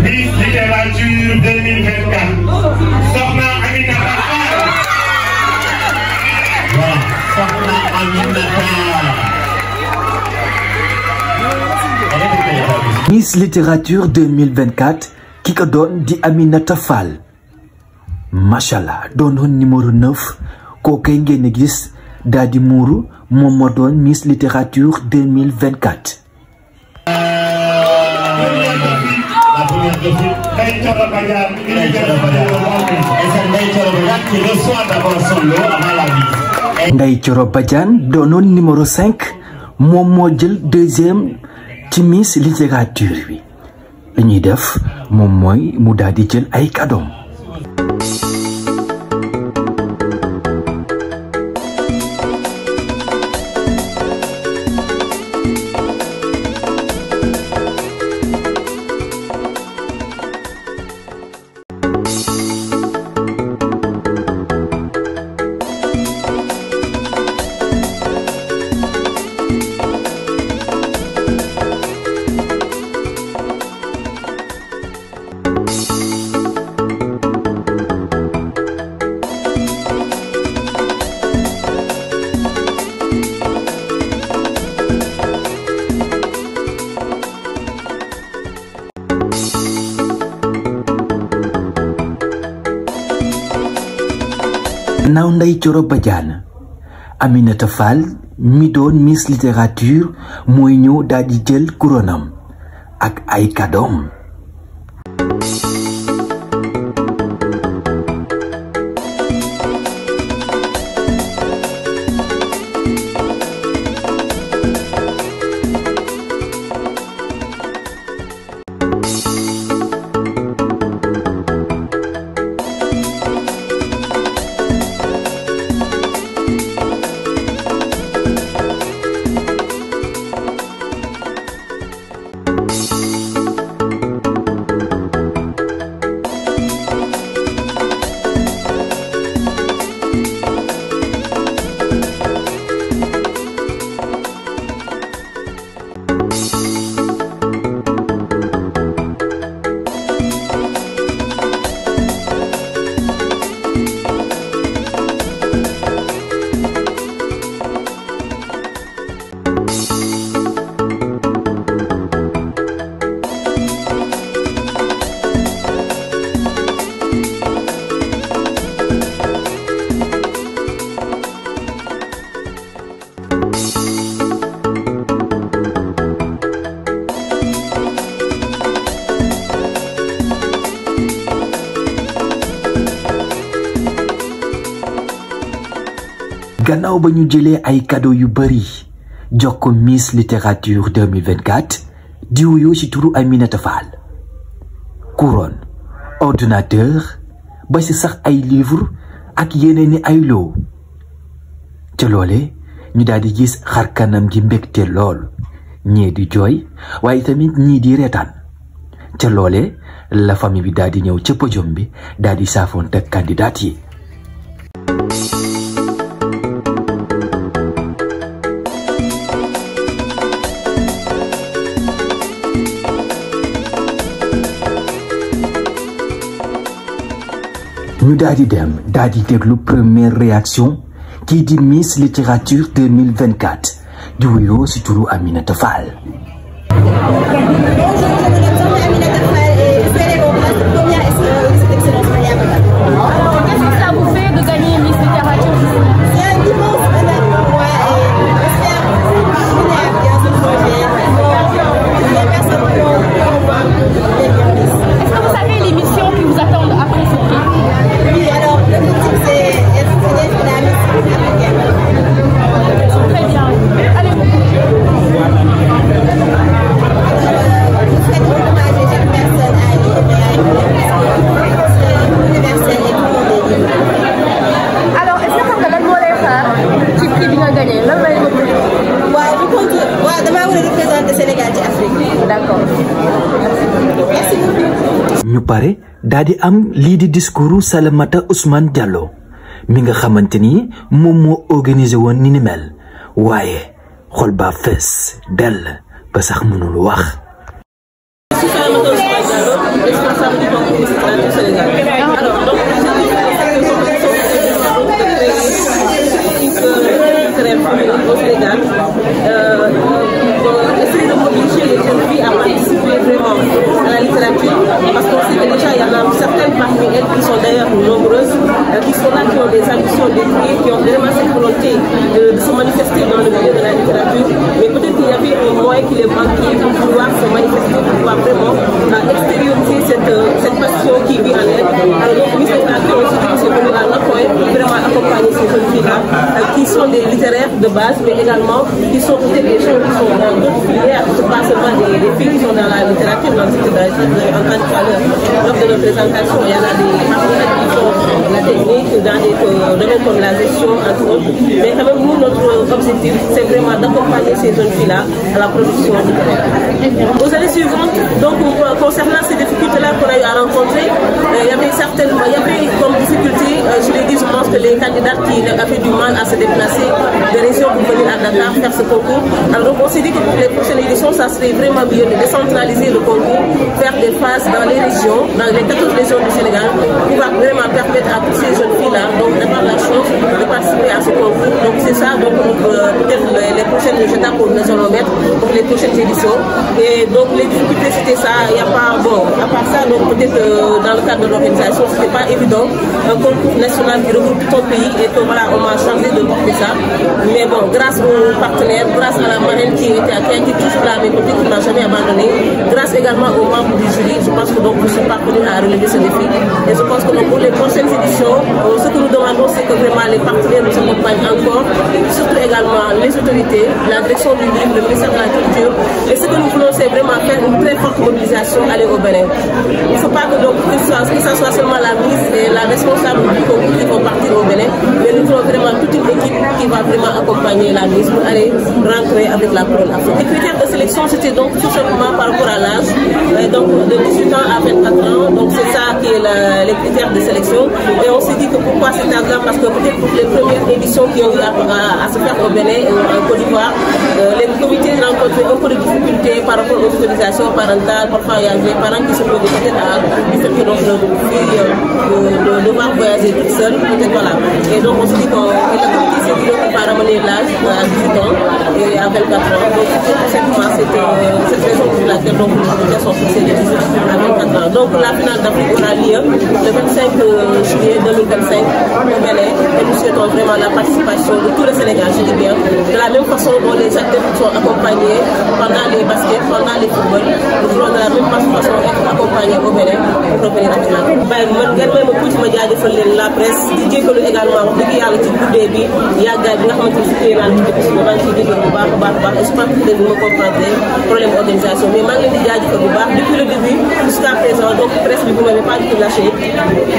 Miss Littérature 2024 Sokhna Aminata Fall. Voilà, Sokhna Aminata. Miss Littérature 2024 ki ko doon di Aminata Fall. Machallah doonoon numéro 9 kookay ngeen gis daal di muuru moom moo doon Miss Littérature 2024. La première de vous, Ndeye Thioro Badiane qui reçoit d'abord son lot avant la mise. Ndeye Thioro Badiane doonoon numéro 5 moom moo jël 2e ci Miss Littérature bi li ñuy def moom mooy mu daal di jël ay cadeaux. naaw Ndeye Thioro Badiane Aminata Fall mi doon Miss Littérature mooy ñëw daal di jël couronam ak ay cadeaux. gannaaw ba ñu jëlee ay cadeau yu bari jox ko Miss Littérature 2024 di wuyoo ci turu Aminata Fall couronne ordinateur ba ci sax ay livre ak yeneeni ay loo ca loole ñu daal di gis xar kanam gi mbégte lool ñii di jooy waaye tamit ñii di reetaan ca loole la famille bi daal di ñëw ca podium bi daal di saafoonte ak candidat yi. ñu daal di dem daal di déglu première réaction kii di Miss Littérature 2024 di wuyoo ci turu Aminata Fall. ñu pare daal di am lii di discours Salamata Ousmane Diallo mi nga xamante ni moom moo organisé woon ni mel waaye xol ba fees dell ba sax mënul wax. Parce qu'on sait que déjà il y en a certaines parmi elles qui sont d'ailleurs nombreuses, qui sont là, qui ont des ambitions dédiées, qui ont vraiment cette volonté de se manifester dans le milieu de la littérature. Mais peut-être qu'il y avait un moyen qui les manquait pour pouvoir se manifester, pour pouvoir vraiment extérioriser cette passion qui vit en elles. Alors donc, Miss Littérature aussi, c'est venu à notre point pour vraiment accompagner ces jeunes filles-là, qui sont des littéraires de base, mais également qui sont peut-être des gens qui sont dans d'autres filières, pas seulement des filles qui sont dans la littérature, dans le secteur de la littérature. Vous avez entendu tout à l'heure, lors de notre présentation, il y en a des partenaires qui font la technique dans des domaines comme la gestion, entre autres. Mais quand même, nous, notre objectif, c'est vraiment d'accompagner ces jeunes filles-là à la production littéraire. Aux années suivantes, donc, concernant ces difficultés-là qu'on a eu à rencontrer, il y avait comme difficulté, je l'ai dit, je pense que les candidats qui avaient du mal à se déplacer des régions pour venir à Dakar faire ce concours. Alors donc on s'est dit que pour les prochaines éditions, ça serait vraiment mieux de décentraliser le concours, faire des phases dans les régions, dans les 14 régions du Sénégal, pour vraiment permettre à toutes ces jeunes filles-là d'avoir la chance de participer à ce concours. Donc c'est ça, donc peut-être les prochaines étapes que nous allons mettre pour les prochaines éditions. Et donc les difficultés c'était ça, il n'y a pas, bon, à part ça, donc peut-être dans le cadre de l'organisation, c'était pas évident, un concours national qui regroupe tout un pays et que voilà, on m'a chargé de porter ça. Mais bon, grâce aux partenaires, grâce à la marraine qui était toujours là à mes côtés, qui ne m'a jamais abandonné, grâce également aux membres du jury, je pense que donc je suis parvenu à relever ce défi. Et je pense que donc, pour les prochaines éditions, ce que nous demandons, c'est que vraiment les partenaires nous accompagnent encore, surtout également les autorités, la direction du livre, le ministère de la Culture. Et ce que nous voulons, c'est vraiment faire une très forte mobilisation, aller au Bénin. Il ne faut pas que, donc, que ça soit seulement la mise et la responsable du concours qui vont partir au Bénin, mais nous voulons vraiment toute une équipe qui va vraiment accompagner la mise pour aller rentrer avec la couronne africaine. Les critères de sélection, c'était donc tout simplement par rapport à l'âge, donc de 18 ans à 24 ans, donc c'est ça qui est les critères de sélection. Et on s'est dit que pourquoi cet âge-là, parce que peut-être pour les premières éditions qui ont eu à se faire au Bénin, en Côte d'Ivoire, les comités rencontraient un peu de difficultés par rapport aux autorisations parentales. Parfois il y a des parents qui se posent peut-être à du fait que donc leur fille de devoir voyager toute seule, peut-être voilà. Et donc on s'est dit qu'on s'est dit qu'on va ramener l'âge à 18 ans et à 24 ans. Donc c'était tout simplement cette raison pour laquelle donc les critères sont fixés de 18 à 24 ans. Donc la finale d'Afrique aura lieu le 25 juillet 2025 au Bénin et nous souhaitons vraiment la participation de tout le Sénégal, je dis bien, de la même façon dont les acteurs sont accompagnés pendant les baskets, pendant les footballs, nous voulons de la même façon être accompagnés au Bénin pour revenir avec la coupe. Man ngeen may ma tuuti ma jaajëfal leen la presse di jégalu également wax dëgg yàlla ci guddee bi yàgg gars bi nga xamante ni si téye naa la ci dëkk si maa ngi ciy déglu bu baax a baax a baax et je pense que peut-être bu ma comprendre problème organisation mais maa ngi leen di jaajëfal bu baax depuis le début jusqu'à présent donc presse bi vous m'avez pas du tout lâché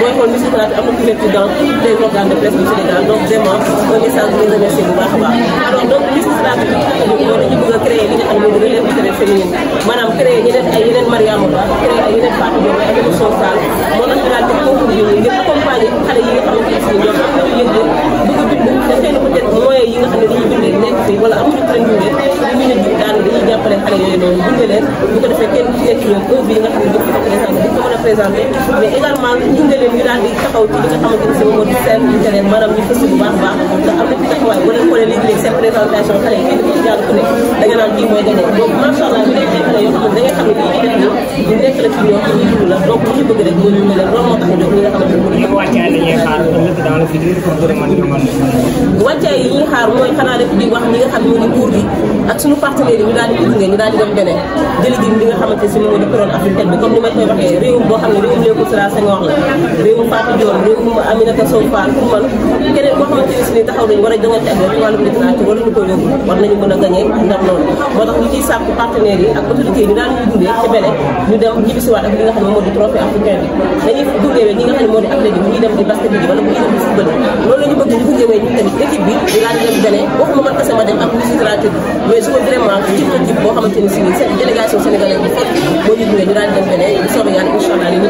mooy xool Miss Littérature am na couverture dans tous les organes de presse du Sénégal donc vraiment un message bu leen remercier bu baax a baax alors donc Miss Littérature bi nga xam ne mooy dañu bëgg a créer li nga xam ne mooy relève littéraire féminine maanaam créer ñeneen ay yeneen Mariama Ba créer ay yeneen Fatou Diop ay yeneen Sow Sall moo tax ñu daal di concours bi ngir accompagner xale yi nga xamante ne si ñoom am nañu yëg-yëg bëgg a bind te xëy na peut-être moyens yi nga xam ne dañuy bindee nekk fii wala amuñu train bindee ñu mën a bi daal dañuy jàppale xale yooyu noonu gunge leen bu ko defee kenn ku ci nekk ñoom œuvre yi nga xam ne dañ ko présenté dañ ko mën a présenté mais également gunge leen ñu daal di taxaw ci li nga xamante ne si moom moo di seen littéraire maanaam ñu fës bu baax a baax ndax am na ci taxawaay boo leen xoolee léegi-léegi seen présentation xale yi kenn ku ci jàng ku nekk da nga naan kii mooy gagné donc macha allah ñu nekk ay xale yoo xam ne da ngay xam ne kii def ñu nekk la ci ñoom ñu dund la donc ñu bëgg rek ñu mel loolu moo tax ñu jox li nga xamante ne wàccaay yi ñuy xaar mooy xanaa rek di wax ñi nga xam ne moo di nguur gi ak suñu partenaires yi ñu daal di gunge ñu daal di dem beneen jëli gi li nga xamante si moo di couronne africaine bi comme ni may koy waxee réewum boo xam ne réewum Léopold Sédar Senghor la réewum Fatou Dior réewum Aminata Sow Fall pour man keneen boo xamante ne si ni taxaw nañ war a jongante ak ci wàllum littérature war nañu ko yóbbu war nañu mën a gagné ndam loolu moo tax ñu ciy sàkku partenaires yi ak autorités yi ñu daal ñu gunge ci beneen ñu dem ñibbisiwaat ak li nga xam ne moo di trophée africain bi dañuy gungewee ñi nga xam ne moo di athlète yi bu ñuy dem di basket bi wala bu ñuy dem di football loolu la ñu bëgg ñu gungewee ñu tamit équipe bi ñu daal di dem beneen waxuma man kese ma dem ak Miss Littérature bi mais su ko vraiment ci équipe boo xamante ni si nii délégation sénégalaise bi fekk moo ñu gunge ñu daal di dem beneen bu soobee yàlla incha allah li ñu